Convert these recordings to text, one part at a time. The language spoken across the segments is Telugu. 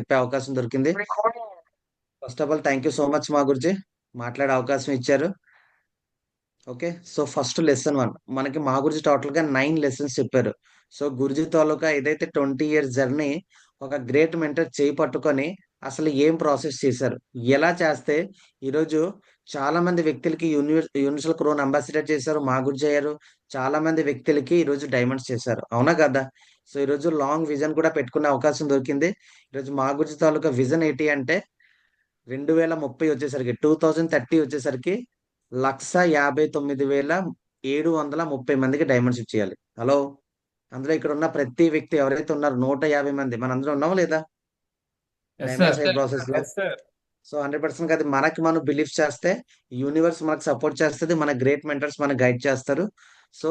చెప్పే అవకాశం దొరికింది. First of all thank you so much మా గురుజీ, మాట్లాడే అవకాశం ఇచ్చారు. ఓకే, సో ఫస్ట్ లెసన్ 1 మనకి మా గురించి టోటల్ గా 9 లెసన్స్ చెప్పారు. సో గురుజీ తాలూకా ఏదైతే 20 years జర్నీ ఒక గ్రేట్ మెంటర్ చేయి పట్టుకొని అసలు ఏం ప్రాసెస్ చేశారు, ఎలా చేస్తే ఈరోజు చాలా మంది వ్యక్తులకి యూనివర్సల్ క్రోన్ అంబాసిడర్ చేశారు, మా గురుజీ అయ్యారు. చాలా మంది వ్యక్తులకి ఈరోజు డైమండ్స్ చేశారు, అవునా కదా? సో ఈరోజు లాంగ్ విజన్ కూడా పెట్టుకునే అవకాశం దొరికింది. ఈరోజు మా గురుజీ తాలూకా విజన్ ఏంటి అంటే 2030 వచ్చేసరికి 2030 వచ్చేసరికి 1,59,730 మందికి డైమండ్స్ ఇచ్చేయాలి. హలో, అందులో ఇక్కడ ఉన్న ప్రతి వ్యక్తి ఎవరైతే ఉన్నారో 150 మంది మనందరం ఉన్నామా లేదా ఎస్ డైమండ్స్ సార్. అయ్యే ప్రాసెస్ లో? సో 100% అది మనకి మనం బిలీవ్ చేస్తే యూనివర్స్ మనకు సపోర్ట్ చేస్తుంది, మన గ్రేట్ మెంటర్స్ మనకు గైడ్ చేస్తారు. సో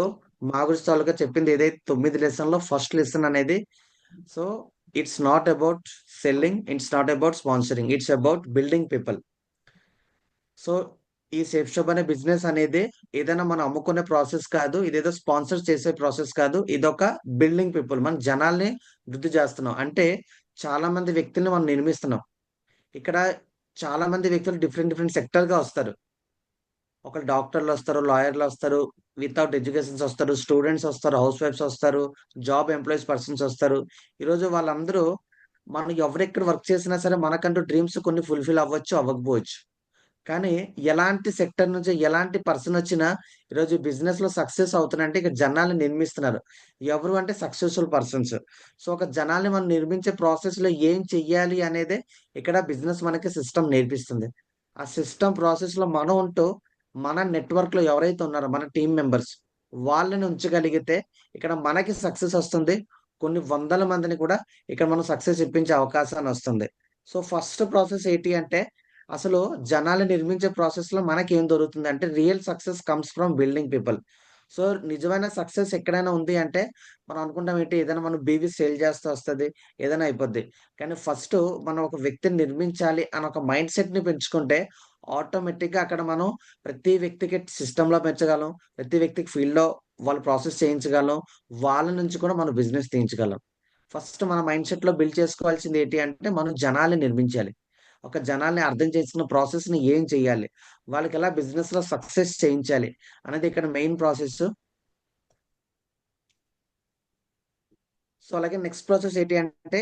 మా గురించి తాలూకా చెప్పింది ఏదైతే 9 లెసన్ లో ఫస్ట్ లెసన్ అనేది, so it's not about selling, it's not about sponsoring, it's about building people. So ఈ సేఫ్ షాప్ అనే బిజినెస్ అనేది ఏదైనా మనం అమ్ముకునే ప్రాసెస్ కాదు, ఇదేదో స్పాన్సర్ చేసే ప్రాసెస్ కాదు, ఇదొక బిల్డింగ్ పీపుల్, మన జనాల్ని వృద్ధి చేస్తున్నాం. అంటే చాలా మంది వ్యక్తుల్ని మనం నిర్మిస్తున్నాం. ఇక్కడ చాలా మంది వ్యక్తులు డిఫరెంట్ డిఫరెంట్ సెక్టర్ గా వస్తారు. ఒకళ్ళు డాక్టర్లు వస్తారు, లాయర్లు వస్తారు, వితౌట్ ఎడ్యుకేషన్స్ వస్తారు, స్టూడెంట్స్ వస్తారు, హౌస్ వైఫ్స్ వస్తారు, జాబ్ ఎంప్లాయీస్ పర్సన్స్ వస్తారు. ఈరోజు వాళ్ళందరూ మనం ఎవరెక్కడ వర్క్ చేసినా సరే మనకంటూ డ్రీమ్స్ కొన్ని ఫుల్ఫిల్ అవ్వచ్చు, అవ్వకపోవచ్చు. కానీ ఎలాంటి సెక్టర్ నుంచి ఎలాంటి పర్సన్ వచ్చినా ఈరోజు బిజినెస్ లో సక్సెస్ అవుతున్నారంటే ఇక్కడ జనాల్ని నిర్మిస్తున్నారు. ఎవరు అంటే సక్సెస్ఫుల్ పర్సన్స్. సో ఒక జనాల్ని మనం నిర్మించే ప్రాసెస్ లో ఏం చెయ్యాలి అనేదే ఇక్కడ బిజినెస్ మనకి సిస్టమ్ నేర్పిస్తుంది. ఆ సిస్టమ్ ప్రాసెస్ లో మనం ఉంటూ మన నెట్వర్క్ లో ఎవరైతే ఉన్నారో మన టీం మెంబర్స్ వాళ్ళని ఉంచగలిగితే ఇక్కడ మనకి సక్సెస్ వస్తుంది. కొన్ని వందల మందిని కూడా ఇక్కడ మనం సక్సెస్ ఇప్పించే అవకాశాన్ని వస్తుంది. సో ఫస్ట్ ప్రాసెస్ ఏంటి అంటే అసలు జనాల్ని నిర్మించే ప్రాసెస్ లో మనకేం దొరుకుతుంది అంటే real success comes from building people. So నిజమైన సక్సెస్ ఎక్కడైనా ఉంది అంటే మనం అనుకుంటాం ఏంటి, ఏదైనా మనం బీవీ సేల్ చేస్తే వస్తది, ఏదైనా అయిపోద్ది. కానీ ఫస్ట్ మనం ఒక వ్యక్తిని నిర్మించాలి అని ఒక మైండ్ సెట్ ని పెంచుకుంటే ఆటోమేటిక్ గా అక్కడ మనం ప్రతి వ్యక్తికి సిస్టమ్ లో పెంచగలం, ప్రతి వ్యక్తికి ఫీల్డ్ లో వాళ్ళు ప్రాసెస్ చేయించగలం, వాళ్ళ నుంచి కూడా మనం బిజినెస్ తీయించగలం. ఫస్ట్ మన మైండ్ సెట్ లో బిల్డ్ చేసుకోవాల్సింది ఏంటి అంటే మనం జనాల్ని నిర్మించాలి. ఒక జనాల్ని అర్థం చేసుకున్న ప్రాసెస్ ని ఏం చేయాలి, వాళ్ళకి ఎలా బిజినెస్ లో సక్సెస్ చేయించాలి అనేది ఇక్కడ మెయిన్ ప్రాసెస్. సో అలాగే నెక్స్ట్ ప్రాసెస్ ఏంటి అంటే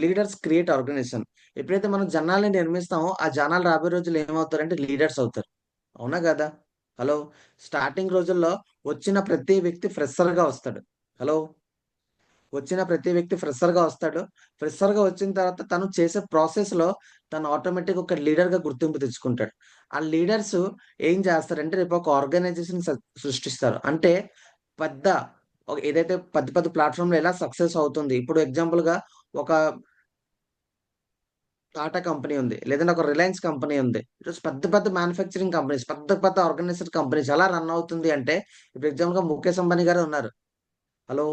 లీడర్స్ క్రియేట్ ఆర్గనైజేషన్. ఎప్పుడైతే మనం జనాల్ని నిర్మిస్తామో ఆ జనాలు రాబోయే రోజులు ఏమవుతారంటే లీడర్స్ అవుతారు, అవునా కదా? హలో, స్టార్టింగ్ రోజుల్లో వచ్చిన ప్రతి వ్యక్తి ఫ్రెషర్ గా వస్తాడు. హలో, వచ్చిన ప్రతి వ్యక్తి ఫ్రెషర్ గా వస్తాడు. ఫ్రెషర్ గా వచ్చిన తర్వాత తను చేసే ప్రాసెస్ లో తను ఆటోమేటిక్ ఒక లీడర్ గా గుర్తింపు తెచ్చుకుంటాడు. ఆ లీడర్స్ ఏం చేస్తారంటే రేపు ఒక ఆర్గనైజేషన్ సృష్టిస్తారు. అంటే పెద్ద ఏదైతే పెద్ద పెద్ద ప్లాట్ఫామ్ లో ఎలా సక్సెస్ అవుతుంది, ఇప్పుడు ఎగ్జాంపుల్ గా ఒక టాటా కంపెనీ ఉంది, లేదంటే ఒక రిలయన్స్ కంపెనీ ఉంది. ఈరోజు పెద్ద పెద్ద మ్యానుఫ్యాక్చరింగ్ కంపెనీస్, పెద్ద పెద్ద ఆర్గనైజేషన్ కంపెనీస్ ఎలా రన్ అవుతుంది అంటే ఇప్పుడు ఎగ్జాంపుల్ గా ముఖేష్ అంబానీ గారు ఉన్నారు. హలో,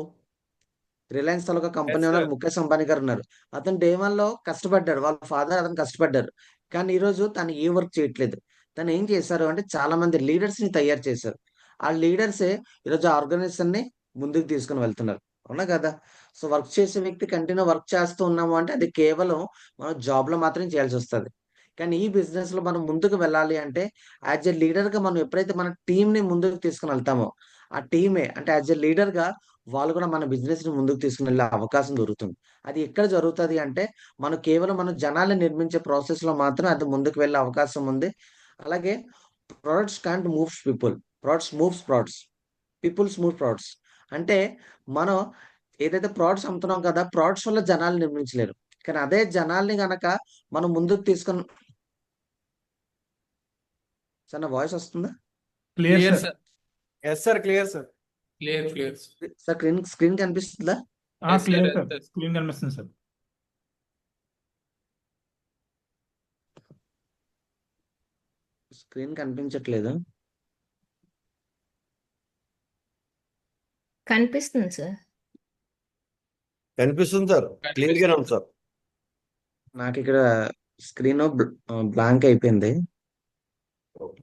రిలయన్స్ తాలూకా company's owner sir. Mukesh Ambani గారు ఉన్నారు. అతను డే వన్ లో కష్టపడ్డాడు, వాళ్ళ ఫాదర్ అతను కష్టపడ్డారు. కానీ ఈ రోజు తను ఏ వర్క్ చేయట్లేదు. తను ఏం చేశారు అంటే చాలా మంది లీడర్స్ ని తయారు చేశారు. ఆ లీడర్సే ఈరోజు ఆర్గనైజేషన్ ని ముందుకు తీసుకుని వెళ్తున్నారు, అవునా కదా? సో వర్క్ చేసే వ్యక్తి కంటిన్యూ వర్క్ చేస్తూ ఉన్నాము అంటే అది కేవలం మనం జాబ్ లో మాత్రం చేయాల్సి వస్తుంది. కానీ ఈ బిజినెస్ లో మనం ముందుకు వెళ్ళాలి అంటే యాజ్ ఎ లీడర్ గా మనం ఎప్పుడైతే మన టీం ని ముందుకు తీసుకుని వెళ్తామో ఆ టీమే అంటే యాజ్ ఎ లీడర్ గా వాళ్ళు కూడా మన బిజినెస్ ని ముందుకు తీసుకుని వెళ్ళే అవకాశం దొరుకుతుంది. అది ఎక్కడ జరుగుతుంది అంటే మనం కేవలం మన జనాల్ని నిర్మించే ప్రాసెస్ లో మాత్రం అది ముందుకు వెళ్ళే అవకాశం ఉంది. అలాగే products can't moves people, products moves products, peoples move products. అంటే మనం ఏదైతే ప్రొడక్ట్స్ అమ్ముతున్నాం కదా, ప్రొడక్ట్స్ వల్ల జనాల్ని నిర్మించలేరు. కానీ అదే జనాల్ని గనక మనం ముందుకు తీసుకొని, సార్ నా వాయిస్ వస్తుందా? Clear clear sir. Sir. Yes sir, clear sir. Clear. Sir screen screen కనిపిస్తుందా? Yes, clear sir. Sir, screen కనిపిస్తుంది సార్. స్క్రీన్ కనిపించట్లేదు. కనిపిస్తుంది సార్. కనిపిస్తుంది సార్, క్లియర్ గానే ఉంది సార్. నాకు ఇక్కడ స్క్రీన్ బ్లాంక్ అయిపోయింది.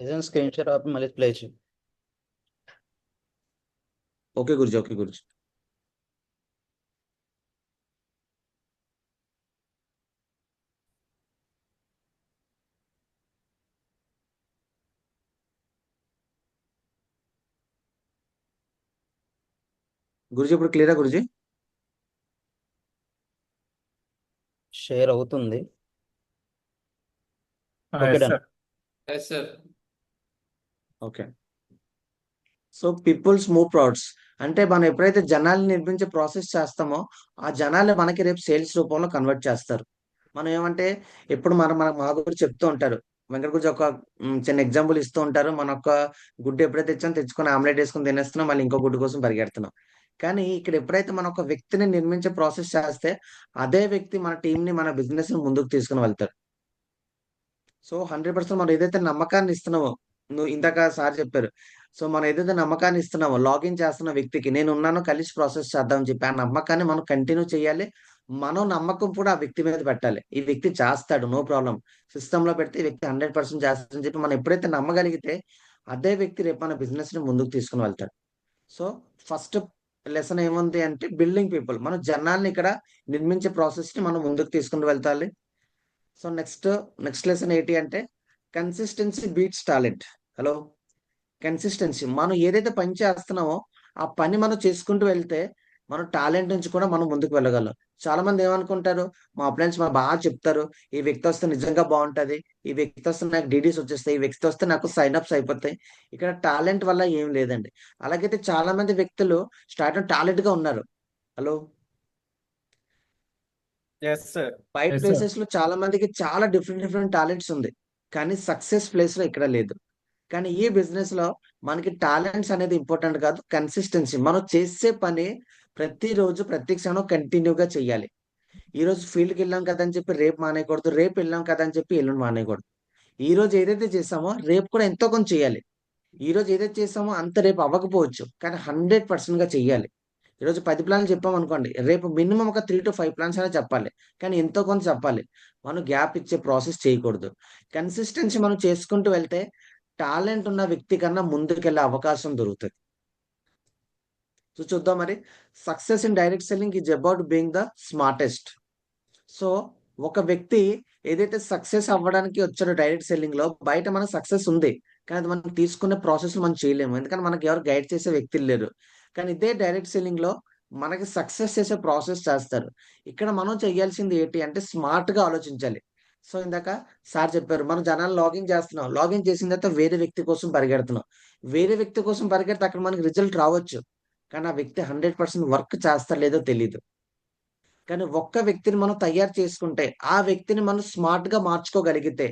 ఏదైనా స్క్రీన్ షాట్ ఆపి మళ్ళీ ప్లే చేయి. Okay Guruji, okay Guruji. గురుజీ ఇప్పుడు క్లియరా గురుజీ? షేర్ అవుతుంది. Okay yes done. Sir. Yes sir. Okay. So peoples move prouds అంటే మనం ఎప్పుడైతే జనాల్ని నిర్మించే ప్రాసెస్ చేస్తామో ఆ జనాలు మనకి రేపు సేల్స్ రూపంలో కన్వర్ట్ చేస్తారు. మనం ఏమంటే ఎప్పుడు మన మా గురించి చెప్తూ ఉంటారు. వెంకట గురించి ఒక చిన్న ఎగ్జాంపుల్ ఇస్తూ ఉంటారు. మన ఒక గుడ్డు ఎప్పుడైతే తెచ్చుకొని ఆమ్లెట్ వేసుకొని తినేస్తున్నాం, మళ్ళీ ఇంకో గుడ్డు కోసం పరిగెడుతున్నాం. కానీ ఇక్కడ ఎప్పుడైతే మనం ఒక వ్యక్తిని నిర్మించే ప్రాసెస్ చేస్తే అదే వ్యక్తి మన టీంని మన బిజినెస్ ని ముందుకు తీసుకుని వెళ్తారు. సో 100% మనం ఏదైతే నమ్మకాన్ని ఇస్తున్నామో, నువ్వు ఇందాక సార్ చెప్పారు. సో మనం ఏదైతే నమ్మకాన్ని ఇస్తున్నామో, లాగిన్ చేస్తున్న వ్యక్తికి నేను ఉన్నాను కలిసి ప్రాసెస్ చేద్దాం అని చెప్పి ఆ నమ్మకాన్ని మనం కంటిన్యూ చేయాలి. మనం నమ్మకం కూడా ఆ వ్యక్తి మీద పెట్టాలి. ఈ వ్యక్తి చేస్తాడు, నో ప్రాబ్లం. సిస్టమ్ లో పెడితే ఈ వ్యక్తి 100% చేస్తాడని చెప్పి మనం ఎప్పుడైతే నమ్మగలిగితే అదే వ్యక్తి రేపు మన బిజినెస్ ని ముందుకు తీసుకుని వెళ్తాడు. సో ఫస్ట్ లెసన్ ఏముంది అంటే బిల్డింగ్ పీపుల్. మనం జనాల్ని ఇక్కడ నిర్మించే ప్రాసెస్ ని మనం ముందుకు తీసుకుని వెళ్తాలి. సో నెక్స్ట్ లెసన్ ఏంటి అంటే consistency beats talent. Hello, consistency. మనం ఏదైతే పని చేస్తున్నామో ఆ పని మనం చేసుకుంటూ వెళ్తే మనం టాలెంట్ నుంచి కూడా మనం ముందుకు వెళ్ళగలం. చాలా మంది ఏమనుకుంటారు, మా అప్లయన్స్ మా బాగా చెప్తారు, ఈ వ్యక్తి వస్తే నిజంగా బాగుంటది, ఈ వ్యక్తి వస్తే నాకు డీడీస్ వచ్చేస్తాయి, ఈ వ్యక్తి వస్తే నాకు సైన్ అప్స్ అయిపోతాయి. ఇక్కడ టాలెంట్ వల్ల ఏం లేదండి. అలాగైతే చాలా మంది వ్యక్తులు స్టార్టింగ్ టాలెంట్ గా ఉన్నారు. Hello, yes sir. పై Yes, sir. ప్లేసెస్ లో చాలా మందికి చాలా డిఫరెంట్ టాలెంట్స్ ఉంది, కానీ సక్సెస్ ప్లేస్ లో ఇక్కడ లేదు. కానీ ఈ బిజినెస్ లో మనకి టాలెంట్స్ అనేది ఇంపార్టెంట్ కాదు, కన్సిస్టెన్సీ. మనం చేసే పని ప్రతిరోజు ప్రతి క్షణం కంటిన్యూగా చెయ్యాలి. ఈ రోజు ఫీల్డ్కి వెళ్ళాం కదా అని చెప్పి రేపు మానేయకూడదు, రేపు వెళ్ళాం కదా అని చెప్పి ఎల్లుండి మానేయకూడదు. ఈ రోజు ఏదైతే చేసామో రేపు కూడా ఎంతో కొంత చేయాలి. ఈ రోజు ఏదైతే చేసామో అంత రేపు అవ్వకపోవచ్చు, కానీ 100% గా చెయ్యాలి. ఈ రోజు 10 ప్లాన్లు చెప్పాం అనుకోండి, రేపు మినిమం ఒక 3 to 5 ప్లాన్స్ అయినా చెప్పాలి, కానీ ఎంతో కొంత చెప్పాలి. మనం గ్యాప్ ఇచ్చే ప్రాసెస్ చేయకూడదు. కన్సిస్టెన్సీ మనం చేసుకుంటూ వెళ్తే టాలెంట్ ఉన్న వ్యక్తి కన్నా ముందుకెళ్ళే అవకాశం దొరుకుతుంది. సో చూద్దాం మరి. Success in direct selling is about being the smartest. So ఒక వ్యక్తి ఏదైతే సక్సెస్ అవ్వడానికి వచ్చాడో డైరెక్ట్ సెల్లింగ్ లో, బయట మనకు సక్సెస్ ఉంది, కానీ అది మనం తీసుకునే ప్రాసెస్ మనం చేయలేము, ఎందుకంటే మనకి ఎవరు గైడ్ చేసే వ్యక్తులు లేరు. కానీ ఇదే డైరెక్ట్ సెల్లింగ్ లో మనకి సక్సెస్ చేసే ప్రాసెస్ చేస్తారు. ఇక్కడ మనం చేయాల్సింది ఏంటి అంటే స్మార్ట్ గా ఆలోచించాలి. సో ఇందాక సార్ చెప్పారు, మనం జనాలు లాగిన్ చేస్తున్నాం, లాగిన్ చేసిన తర్వాత వేరే వ్యక్తి కోసం పరిగెడుతున్నాం. వేరే వ్యక్తి కోసం పరిగెడితే అక్కడ మనకి రిజల్ట్ రావచ్చు, కానీ ఆ వ్యక్తి 100% వర్క్ చేస్తారో లేదో తెలియదు. కానీ ఒక్క వ్యక్తిని మనం తయారు చేసుకుంటే, ఆ వ్యక్తిని మనం స్మార్ట్ గా మార్చుకోగలిగితే,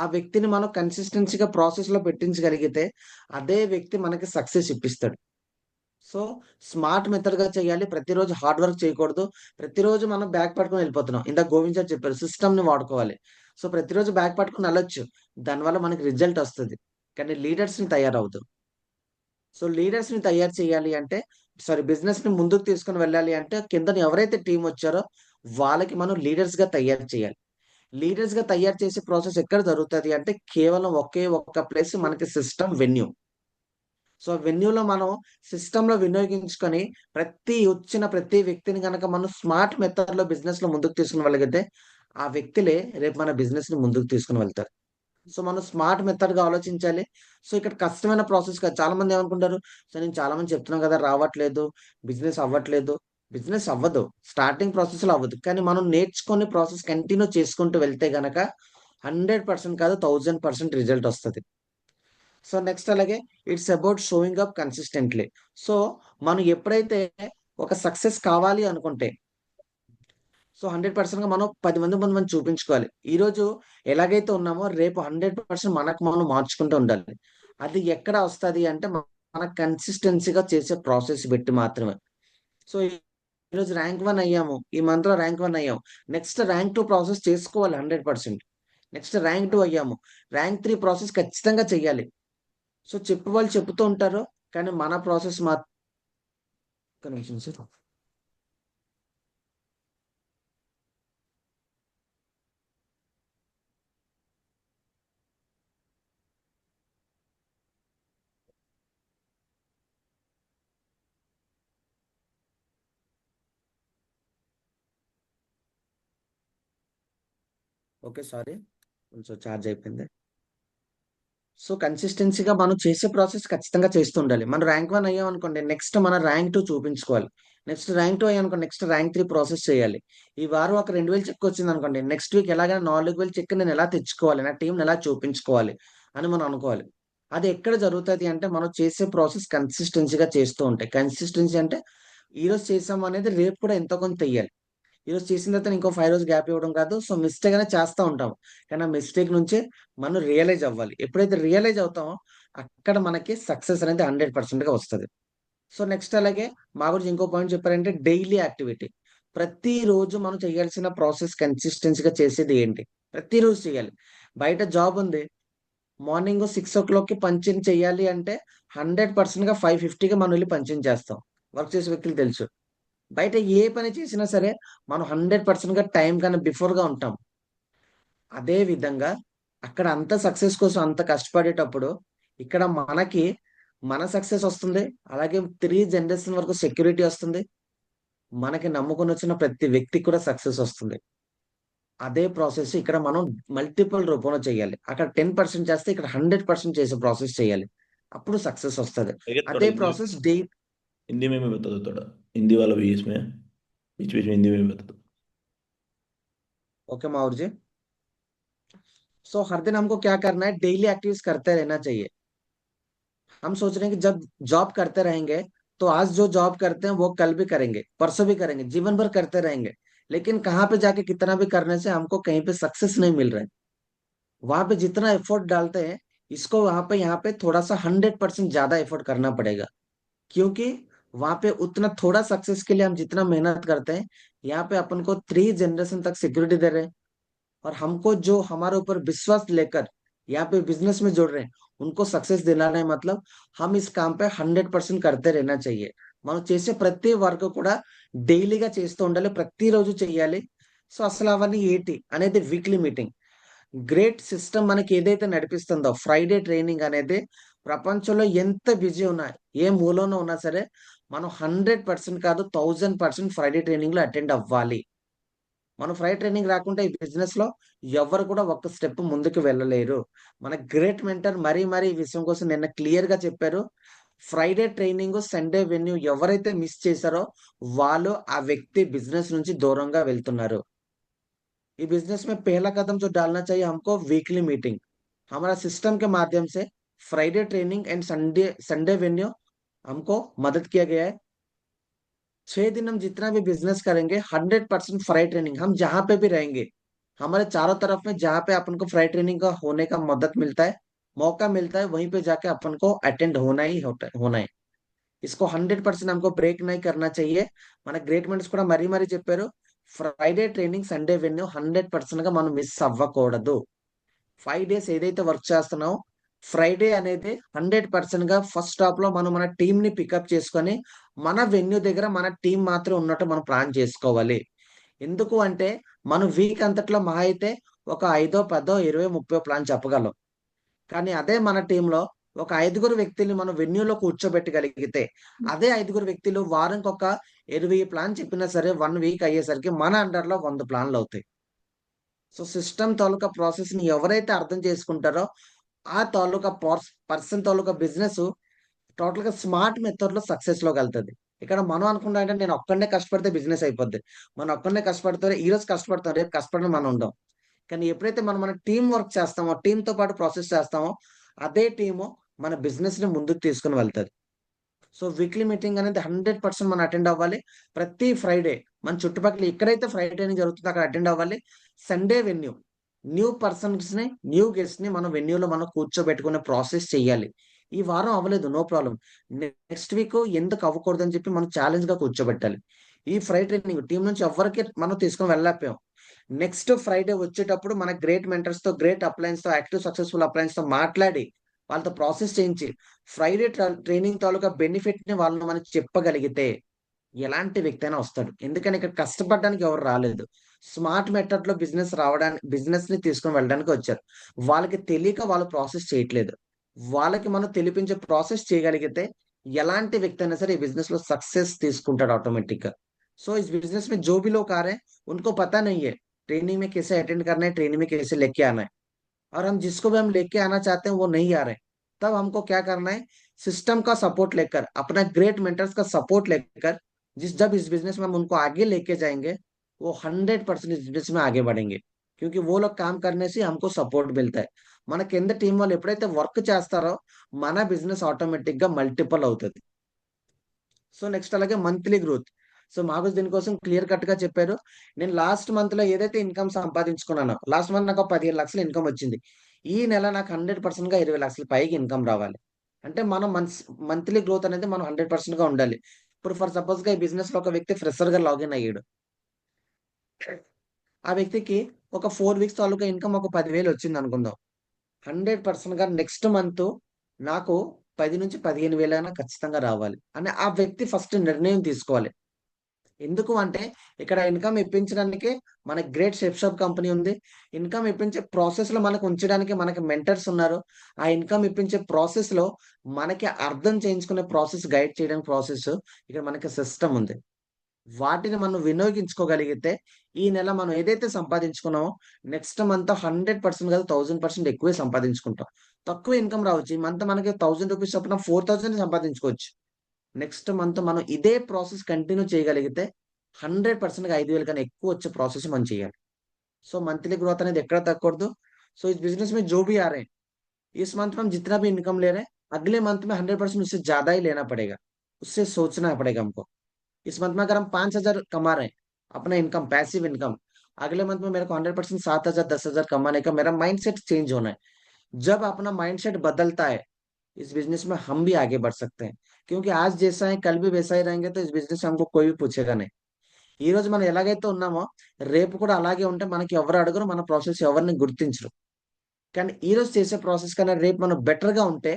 ఆ వ్యక్తిని మనం కన్సిస్టెన్సీగా ప్రాసెస్ లో పెట్టించగలిగితే అదే వ్యక్తి మనకి సక్సెస్ ఇప్పిస్తాడు. సో స్మార్ట్ మెథడ్ గా చేయాలి. ప్రతిరోజు హార్డ్ వర్క్ చేయకూడదు. ప్రతిరోజు మనం బ్యాగ్ పట్టుకొని వెళ్ళిపోతున్నాం. ఇందాక గోవింద్ సార్ చెప్పారు, సిస్టమ్ ని వాడుకోవాలి. సో ప్రతిరోజు బ్యాగ్ పట్టుకొని వెళ్ళొచ్చు, దానివల్ల మనకి రిజల్ట్ వస్తుంది, కానీ లీడర్స్ ని తయారవుతాం. సో లీడర్స్ ని తయారు చేయాలి అంటే, బిజినెస్ ని ముందుకు తీసుకుని వెళ్ళాలి అంటే కింద ఎవరైతే టీం వచ్చారో వాళ్ళకి మనం లీడర్స్ గా తయారు చేయాలి. లీడర్స్ గా తయారు చేసే ప్రాసెస్ ఎక్కడ జరుగుతుంది అంటే కేవలం ఒకే ఒక్క ప్లేస్, మనకి సిస్టమ్ వెన్యూ. సో వెన్యూలో మనం సిస్టమ్ లో వినియోగించుకొని ప్రతి వ్యక్తిని కనుక మనం స్మార్ట్ మెథడ్ లో బిజినెస్ లో ముందుకు తీసుకుని వెళ్ళగలిగితే ఆ వ్యక్తులే రేపు మన బిజినెస్ ని ముందుకు తీసుకుని వెళ్తారు. సో మనం స్మార్ట్ మెథడ్ గా ఆలోచించాలి. సో ఇక్కడ కష్టమైన ప్రాసెస్ కాదు. చాలా మంది ఏమనుకుంటారు, సో నేను చాలా మంది చెప్తున్నాను కదా రావట్లేదు, బిజినెస్ అవ్వట్లేదు. బిజినెస్ అవ్వదు, స్టార్టింగ్ ప్రాసెస్ లో అవ్వదు, కానీ మనం నేర్చుకునే ప్రాసెస్ కంటిన్యూ చేసుకుంటూ వెళ్తే గనక 100% కాదు 1000% రిజల్ట్ వస్తుంది. సో నెక్స్ట్ అలాగే it's about showing up consistently. So మనం ఎప్పుడైతే ఒక సక్సెస్ కావాలి అనుకుంటే, సో 100% గా మనం 10 మంది ముందు మనం చూపించుకోవాలి. ఈ రోజు ఎలాగైతే ఉన్నామో రేపు 100% మనకు మనం మార్చుకుంటూ ఉండాలి. అది ఎక్కడ వస్తది అంటే మన కన్సిస్టెన్సీగా చేసే ప్రాసెస్ బట్టి మాత్రమే. సో ఈరోజు ర్యాంక్ 1 అయ్యాము, ఈ మంత్ లో ర్యాంక్ 1 అయ్యాము, నెక్స్ట్ ర్యాంక్ 2 ప్రాసెస్ చేసుకోవాలి 100%. నెక్స్ట్ ర్యాంక్ 2 అయ్యాము, ర్యాంక్ 3 ప్రాసెస్ ఖచ్చితంగా చెయ్యాలి. సో చెప్పే వాళ్ళు చెప్తూ ఉంటారు, కానీ మన ప్రాసెస్ మాత్రం. ఒక్క నిమిషం సార్. ఓకే సారీ, కొంచెం ఛార్జ్ అయిపోయింది. సో కన్సిస్టెన్సీగా మనం చేసే ప్రాసెస్ ఖచ్చితంగా చేస్తూ ఉండాలి. మనం ర్యాంక్ 1 అయ్యాం అనుకోండి, నెక్స్ట్ మన ర్యాంక్ 2 చూపించుకోవాలి. నెక్స్ట్ ర్యాంక్ 2 అయ్యాం అనుకోండి, నెక్స్ట్ ర్యాంక్ 3 ప్రాసెస్ చేయాలి. ఈ వారం ఒక 2000 చెక్ వచ్చింది అనుకోండి, నెక్స్ట్ వీక్ ఎలాగైనా 4000 చెక్ నేను ఎలా తెచ్చుకోవాలి, నా టీంని ఎలా చూపించుకోవాలి అని మనం అనుకోవాలి. అది ఎక్కడ జరుగుతుంది అంటే మనం చేసే ప్రాసెస్ కన్సిస్టెన్సీగా చేస్తూ ఉంటాయి. కన్సిస్టెన్సీ అంటే ఈ రోజు చేసాం అనేది రేపు కూడా ఎంతో కొంత తెయ్యాలి. ఈరోజు చేసిన తర్వాత ఇంకో 5 రోజు గ్యాప్ ఇవ్వడం కాదు. సో మిస్టేక్ అనేది చేస్తా ఉంటాం. కానీ ఆ మిస్టేక్ నుంచే మనం రియలైజ్ అవ్వాలి. ఎప్పుడైతే రియలైజ్ అవుతామో అక్కడ మనకి సక్సెస్ అనేది 100% వస్తది. సో నెక్స్ట్ అలాగే మా గురించి ఇంకో పాయింట్ చెప్పారంటే డైలీ యాక్టివిటీ. ప్రతిరోజు మనం చేయాల్సిన ప్రాసెస్ కన్సిస్టెన్సీగా చేసేది ఏంటి? ప్రతిరోజు చేయాలి. బయట జాబ్ ఉంది. మార్నింగ్ 6:00కి పంచింగ్ చేయాలి అంటే 100%గా 5:50కి మనం వెళ్లి పంచింగ్ చేస్తాం. వర్క్ చేసే వ్యక్తులు తెలుసు. బయట ఏ పని చేసినా సరే మనం 100%గా టైం కన్నా బిఫోర్‌గా ఉంటాం. అదే విధంగా అక్కడ అంత సక్సెస్ కోసం అంత కష్టపడేటప్పుడు ఇక్కడ మనకి మన సక్సెస్ వస్తుంది. అలాగే 3 జనరేషన్ వరకు సెక్యూరిటీ వస్తుంది. మనకి నమ్ముకొని వచ్చిన ప్రతి వ్యక్తికి కూడా సక్సెస్ వస్తుంది. అదే ప్రాసెస్ ఇక్కడ మనం మల్టిపుల్ రూపంలో చేయాలి. అక్కడ 10% చేస్తే ఇక్కడ 100% చేసే ప్రాసెస్ చేయాలి. అప్పుడు సక్సెస్ వస్తది. अगर थोड़ा అదే हिंदी ప్రాసెస్ हिंदी में भी बता दो थोड़ा हिंदी वाला भी इसमें बीच बीच में हिंदी में भी बता दो ओके माहौर जी। सो हर दिन हमको क्या करना है? डेली एक्टिविटीज करते रहना चाहिए। हम सोच रहे हैं कि जब जॉब करते रहेंगे तो आज जो जॉब करते हैं वो कल भी करेंगे, परसों भी करेंगे, जीवन भर करते रहेंगे। लेकिन कहाँ पे जाके कितना भी करने से हमको कहीं पे सक्सेस नहीं मिल रहा है। वहां पे जितना एफर्ट डालते हैं इसको वहां पे यहाँ पे थोड़ा सा 100% ज्यादा एफर्ट करना पड़ेगा। क्योंकि वहां पे उतना थोड़ा सक्सेस के लिए हम जितना मेहनत करते हैं यहाँ पे अपन को 3 जनरेशन तक सिक्योरिटी दे रहे हैं। और हमको जो हमारे ऊपर विश्वास लेकर यहाँ पे बिजनेस में जोड़ रहे हैं उनको सक्सेस दिलाना है। मतलब हम इस काम पे 100% करते रहना चाहिए। మనం చేసే ప్రతి వర్క్ కూడా డైలీగా చేస్తూ ఉండాలి, ప్రతిరోజు చెయ్యాలి. సో అసలు అవన్నీ ఏంటి అనేది వీక్లీ మీటింగ్. గ్రేట్ సిస్టమ్ మనకి ఏదైతే నడిపిస్తుందో ఫ్రైడే ట్రైనింగ్ అనేది ప్రపంచంలో ఎంత బిజీ ఉన్నా ఏ మూలన ఉన్నా సరే మనం 100% కాదు 1000% ఫ్రైడే ట్రైనింగ్ లో అటెండ్ అవ్వాలి. మనం ఫ్రైడే ట్రైనింగ్ రాకుంటే ఈ బిజినెస్ లో ఎవరు కూడా ఒక్క స్టెప్ ముందుకు వెళ్ళలేరు. మన గ్రేట్ మెంటర్ మరీ ఈ విషయం కోసం నిన్న క్లియర్ గా చెప్పారు. ఫ్రైడే ట్రైనింగ్ సండే వెన్యూ ఎవరైతే మిస్ చేశారో వాళ్ళు ఆ వ్యక్తి బిజినెస్ నుంచి దూరంగా వెళ్తున్నారు. ये बिजनेस में पहला कदम जो डालना चाहिए हमको वीकली मीटिंग। हमारा सिस्टम के माध्यम से Friday training and Sunday Sunday venue हमको मदद किया गया है। 6 दिन हम जितना भी बिजनेस करेंगे 100% फ्राई ट्रेनिंग हम जहां पे भी रहेंगे हमारे चारों तरफ में जहां पे अपन को फ्राई ट्रेनिंग का होने का मदद मिलता है, मौका मिलता है, वहीं पे जाके अपन को अटेंड होना है। इसको 100% हमको ब्रेक नहीं करना चाहिए। మన గ్రేట్ మెంటర్స్ కూడా మరీ చెప్పారు, ఫ్రైడే ట్రైనింగ్ సండే వెన్యూ 100% గా మనం మిస్ అవ్వకూడదు. 5 డేస్ ఏదైతే వర్క్ చేస్తున్నామో ఫ్రైడే అనేది 100% గా ఫస్ట్ స్టాప్ లో మనం మన టీం ని పికప్ చేసుకొని మన వెన్యూ దగ్గర మన టీం మాత్రం ఉన్నట్టు మనం ప్లాన్ చేసుకోవాలి. ఎందుకు అంటే మనం వీక్ అంతట్లో మహా అయితే ఒక 5, 10, 20, 30 ప్లాన్ చెప్పగలం. కానీ అదే మన టీంలో ఒక 5గురు వ్యక్తుల్ని మనం వెన్యూలో కూర్చోబెట్టగలిగితే అదే 5గురు వ్యక్తులు వారానికి ఒక 20 ప్లాన్ చెప్పినా సరే 1 వీక్ అయ్యేసరికి మన అండర్లో 100 ప్లాన్లు అవుతాయి. సో సిస్టమ్ తాలూకా ప్రాసెస్ ని ఎవరైతే అర్థం చేసుకుంటారో ఆ తాలూకా పర్సన్ తాలూకా బిజినెస్ టోటల్ గా స్మార్ట్ మెథడ్ లో సక్సెస్ లోకి వెళ్తుంది. ఇక్కడ మనం అనుకుంటా అంటే నేను ఒక్కడనే కష్టపడితే బిజినెస్ అయిపోద్ది, మనం ఒక్కడనే కష్టపడితే ఈ రోజు కష్టపడతాం రేపు కష్టపడిన మనం ఉండం. కానీ ఎప్పుడైతే మనం మన టీం వర్క్ చేస్తామో టీమ్ తో పాటు ప్రాసెస్ చేస్తామో అదే టీము మన బిజినెస్ ని ముందుకు తీసుకుని వెళ్తుంది. సో వీక్లీ మీటింగ్ అనేది 100% మనం అటెండ్ అవ్వాలి. ప్రతి ఫ్రైడే మన చుట్టుపక్కల ఎక్కడైతే ఫ్రైడే అని జరుగుతుందో అక్కడ అటెండ్ అవ్వాలి. సండే వెన్యూ న్యూ పర్సన్స్ ని న్యూ గెస్ట్ ని మనం వెన్యూలో మనం కూర్చోబెట్టుకునే ప్రాసెస్ చేయాలి. ఈ వారం అవ్వలేదు, నో ప్రాబ్లం, నెక్స్ట్ వీక్ ఎందుకు అవ్వకూడదు అని చెప్పి మనం ఛాలెంజ్ గా కూర్చోబెట్టాలి. ఈ ఫ్రైడే ట్రైనింగ్ టీం నుంచి ఎవరికి మనం తీసుకొని వెళ్ళలేకపోయాం. నెక్స్ట్ ఫ్రైడే వచ్చేటప్పుడు మన గ్రేట్ మెంటర్స్ తో గ్రేట్ అప్లయన్స్ తో యాక్టివ్ సక్సెస్ఫుల్ అప్లయన్స్ తో మాట్లాడి వాళ్ళతో ప్రాసెస్ చేయించి ఫ్రైడే ట్రైనింగ్ తాలూకా బెనిఫిట్ ని వాళ్ళని మనకి చెప్పగలిగితే ఎలాంటి వ్యక్తి అయినా వస్తాడు. ఎందుకని ఇక్కడ కష్టపడడానికి ఎవరు రాలేదు, స్మార్ట్ మెథడ్ లో బిజినెస్ ని తీసుకుని వెళ్ళడానికి వచ్చారు. వాళ్ళకి తెలియక వాళ్ళు ప్రాసెస్ చేయట్లేదు. వాళ్ళకి మనం తెలిపించే ప్రాసెస్ చేయగలిగితే ఎలాంటి వ్యక్తి అయినా సరే ఈ బిజినెస్ లో సక్సెస్ తీసుకుంటాడు ఆటోమేటిక్ గా. सो इस बिजनेस में जो भी लोग आ रहे हैं उनको पता नहीं है ट्रेनिंग में कैसे अटेंड करना है, ट्रेनिंग में कैसे लेके आना है। और हम जिसको भी हम लेके आना चाहते हैं वो नहीं आ रहे, तब हमको क्या करना है, सिस्टम का सपोर्ट लेकर, अपना ग्रेट मेंटर्स का सपोर्ट लेकर, जब इस बिजनेस में हम उनको आगे लेके जाएंगे, वो 100% इस बिजनेस में आगे बढ़ेंगे, क्योंकि वो लोग काम करने से हमको सपोर्ट मिलता है. మన కింద టీం వాళ్ళు ఎప్పుడైతే వర్క్ చేస్తారో మన బిజినెస్ ఆటోమేటిక్ గా మల్టిపుల్ అవుతుంది. సో నెక్స్ట్ అలాగే మంత్లీ గ్రోత్. సో మాకు దీనికోసం క్లియర్ కట్ గా చెప్పారు. నేను లాస్ట్ మంత్ లో ఏదైతే ఇన్కమ్ సంపాదించుకున్నానో, లాస్ట్ మంత్ నాకు 15 లక్షలు ఇన్కమ్ వచ్చింది. ఈ నెల నాకు 100% గా 20 లక్షల పైకి ఇన్కమ్ రావాలి అంటే మనం మంత్లీ గ్రోత్ అనేది మనం 100% గా ఉండాలి. ఇప్పుడు ఫర్ సపోజ్ గా ఈ బిజినెస్ లో ఒక వ్యక్తి ఫ్రెషర్ గా లాగిన్ అయ్యాడు. ఆ వ్యక్తికి ఒక 4 వీక్స్ తాలూకా ఇన్కమ్ ఒక 10,000 వచ్చింది అనుకుందాం. 100% గా నెక్స్ట్ మంత్ నాకు 10 నుంచి 15,000 అయినా ఖచ్చితంగా రావాలి అని ఆ వ్యక్తి ఫస్ట్ నిర్ణయం తీసుకోవాలి. ఎందుకు అంటే ఇక్కడ ఇన్కమ్ ఇప్పించడానికి మనకి గ్రేట్ షెఫ్ షాప్ కంపెనీ ఉంది. ఇన్కమ్ ఇప్పించే ప్రాసెస్ లో మనకు ఉంచడానికి మనకి మెంటర్స్ ఉన్నారు. ఆ ఇన్కమ్ ఇప్పించే ప్రాసెస్ లో మనకి అర్థం చేయించుకునే ప్రాసెస్, గైడ్ చేయడానికి ప్రాసెస్ ఇక్కడ మనకి సిస్టమ్ ఉంది. వాటిని మనం వినియోగించుకోగలిగితే ఈ నెల మనం ఏదైతే సంపాదించుకున్నామో నెక్స్ట్ మంత్ 100% కాదు 1000% ఎక్కువే సంపాదించుకుంటాం. తక్కువ ఇన్కమ్ రావచ్చు. ఈ మంత్ మనకి 1000 రూపీస్ చొప్పున 4000 సంపాదించుకోవచ్చు. నెక్స్ట్ మంత్ మనం ఇదే ప్రాసెస్ కంటిన్యూ చేయగలిగితే 100% 5,000 కన్నా ఎక్కువ వచ్చే ప్రాసెస్ మనం చేయాలి. సో మంత్లీ గ్రోత్ అనేది ఎక్కడ తగ్గకూడదు. సో इस बिजनेस में जो भी आ रहे हैं, इस मंथ में हम जितना भी इनकम ले रहे हैं, अगले मंथ में 100% उससे ज्यादा ही लेना पड़ेगा. उससे सोचना पड़ेगा हमको. इस मंथ में अगर हम 5,000 कमा रहे हैं अपना इनकम, पैसिव इनकम, अगले मंथ में मेरे को 100% 7,000 10,000 कमाने का मेरा माइंड सेट चेंज होना है. जब अपना माइंड सेट बदलता है, इस बिजनेस में हम भी आगे बढ़ सकते हैं. क्योंकि आज जैसा है कल भी वैसा ही रहेंगे तो इस बिजनेस में हमको कोई भी पूछेगा नहीं. ఈ రోజు మనం ఎలాగైతే ఉన్నామో రేపు కూడా అలాగే ఉంటే మనకి ఎవరు అడగరు, మన ప్రాసెస్ ఎవరిని గుర్తించరు. కానీ ఈ రోజు చేసే ప్రాసెస్ కన్నా రేపు మనం బెటర్ గా ఉంటే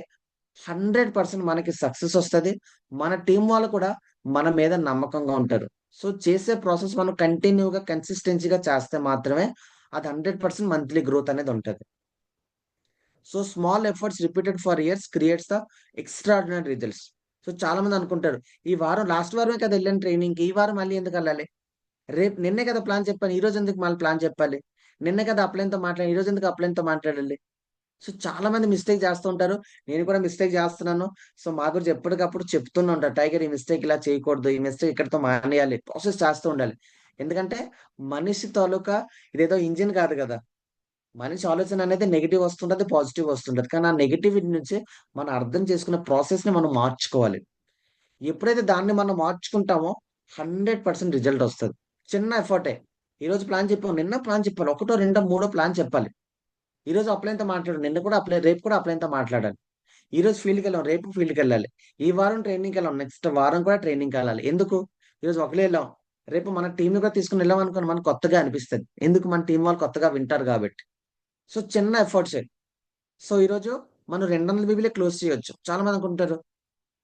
100% మనకి సక్సెస్ వస్తుంది. మన టీం వాళ్ళు కూడా మన మీద నమ్మకంగా ఉంటారు. సో చేసే ప్రాసెస్ మనం కంటిన్యూగా కన్సిస్టెన్సీగా చేస్తే మాత్రమే అది 100% మంత్లీ గ్రోత్ అనేది ఉంటుంది. So small efforts repeated for years creates the extraordinary results. So చాలా మంది అనుకుంటారు ఈ వారం లాస్ట్ వారమే కదా వెళ్ళాను ట్రైనింగ్ కి, ఈ వారం మళ్ళీ ఎందుకు వెళ్ళాలి, రేపు నిన్నే కదా ప్లాన్ చెప్పాను, ఈ రోజు ఎందుకు మళ్ళీ ప్లాన్ చెప్పాలి, నిన్నే కదా అప్లైన్తో మాట్లాడి ఈ రోజు ఎందుకు అప్లైన్తో మాట్లాడాలి. సో చాలా మంది మిస్టేక్ చేస్తూ ఉంటారు. నేను కూడా మిస్టేక్ చేస్తున్నాను. సో మా గురించి ఎప్పటికప్పుడు చెప్తూనే ఉంటారు, టైగర్ ఈ మిస్టేక్ ఇలా చేయకూడదు, ఈ మిస్టేక్ ఇక్కడితో మానేయాలి, ప్రాసెస్ చేస్తూ ఉండాలి. ఎందుకంటే మనిషి తాలూకా ఇదేదో ఇంజిన్ కాదు కదా. మనిషి ఆలోచన అనేది నెగిటివ్ వస్తుంటది, పాజిటివ్ వస్తుంటది. కానీ ఆ నెగిటివిటీ నుంచి మనం అర్థం చేసుకునే ప్రాసెస్ ని మనం మార్చుకోవాలి. ఎప్పుడైతే దాన్ని మనం మార్చుకుంటామో 100% రిజల్ట్ వస్తుంది. చిన్న ఎఫర్టే. ఈ రోజు ప్లాన్ చెప్పాం, నిన్న ప్లాన్ చెప్పాలి, ఒకటో రెండో మూడో ప్లాన్ చెప్పాలి. ఈ రోజు అప్లైన్తో మాట్లాడు, నిన్న కూడా అప్లై, రేపు కూడా అప్లైన్తో మాట్లాడాలి. ఈ రోజు ఫీల్డ్కి వెళ్ళాం, రేపు ఫీల్డ్కి వెళ్ళాలి. ఈ వారం ట్రైనింగ్కి వెళ్ళాం, నెక్స్ట్ వారం కూడా ట్రైనింగ్కి వెళ్ళాలి. ఎందుకు ఈ రోజు ఒకలే వెళ్ళాం, రేపు మన టీం కూడా తీసుకుని వెళ్ళాం అనుకోని మనకు కొత్తగా అనిపిస్తుంది. ఎందుకు మన టీం వాళ్ళు కొత్తగా వింటారు కాబట్టి. సో చిన్న ఎఫర్ట్సే. సో ఈరోజు మనం 200 బీబీలే క్లోజ్ చేయొచ్చు. చాలా మంది అనుకుంటారు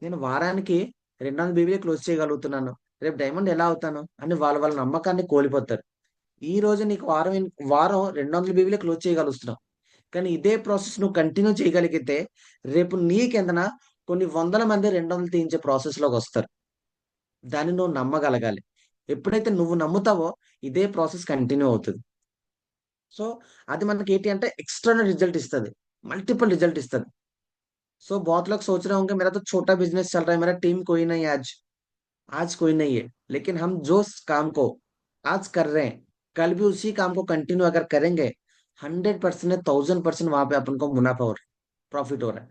నేను వారానికి 200 బీబీలే క్లోజ్ చేయగలుగుతున్నాను, రేపు డైమండ్ ఎలా అవుతాను అని వాళ్ళ నమ్మకాన్ని కోల్పోతారు. ఈ రోజు నీకు వారం 200 బీబీలే క్లోజ్ చేయగలుగుతున్నావు. కానీ ఇదే ప్రాసెస్ నువ్వు కంటిన్యూ చేయగలిగితే రేపు నీకెందన కొన్ని వందల మంది 200 తీయించే ప్రాసెస్ లోకి వస్తారు. దాన్ని నువ్వు నమ్మగలగాలి. ఎప్పుడైతే నువ్వు నమ్ముతావో ఇదే ప్రాసెస్ కంటిన్యూ అవుతుంది. సో అది మనకి ఏంటి అంటే एक्स्ट्रा रिजल्ट इస్తుంది, मल्टीपल रिजल्ट इస్తుంది. सो बहुत लोग सोच रहे होंगे मेरा तो छोटा बिजनेस चल रहा है, मेरा टीम कोई नहीं है, आज कोई नहीं है, लेकिन हम जो काम को आज कर रहे हैं कल भी उसी काम को कंटिन्यू अगर करेंगे 100% 1000% वहां पे अपन को मुनाफा हो रहा है, प्रॉफिट हो रहा है.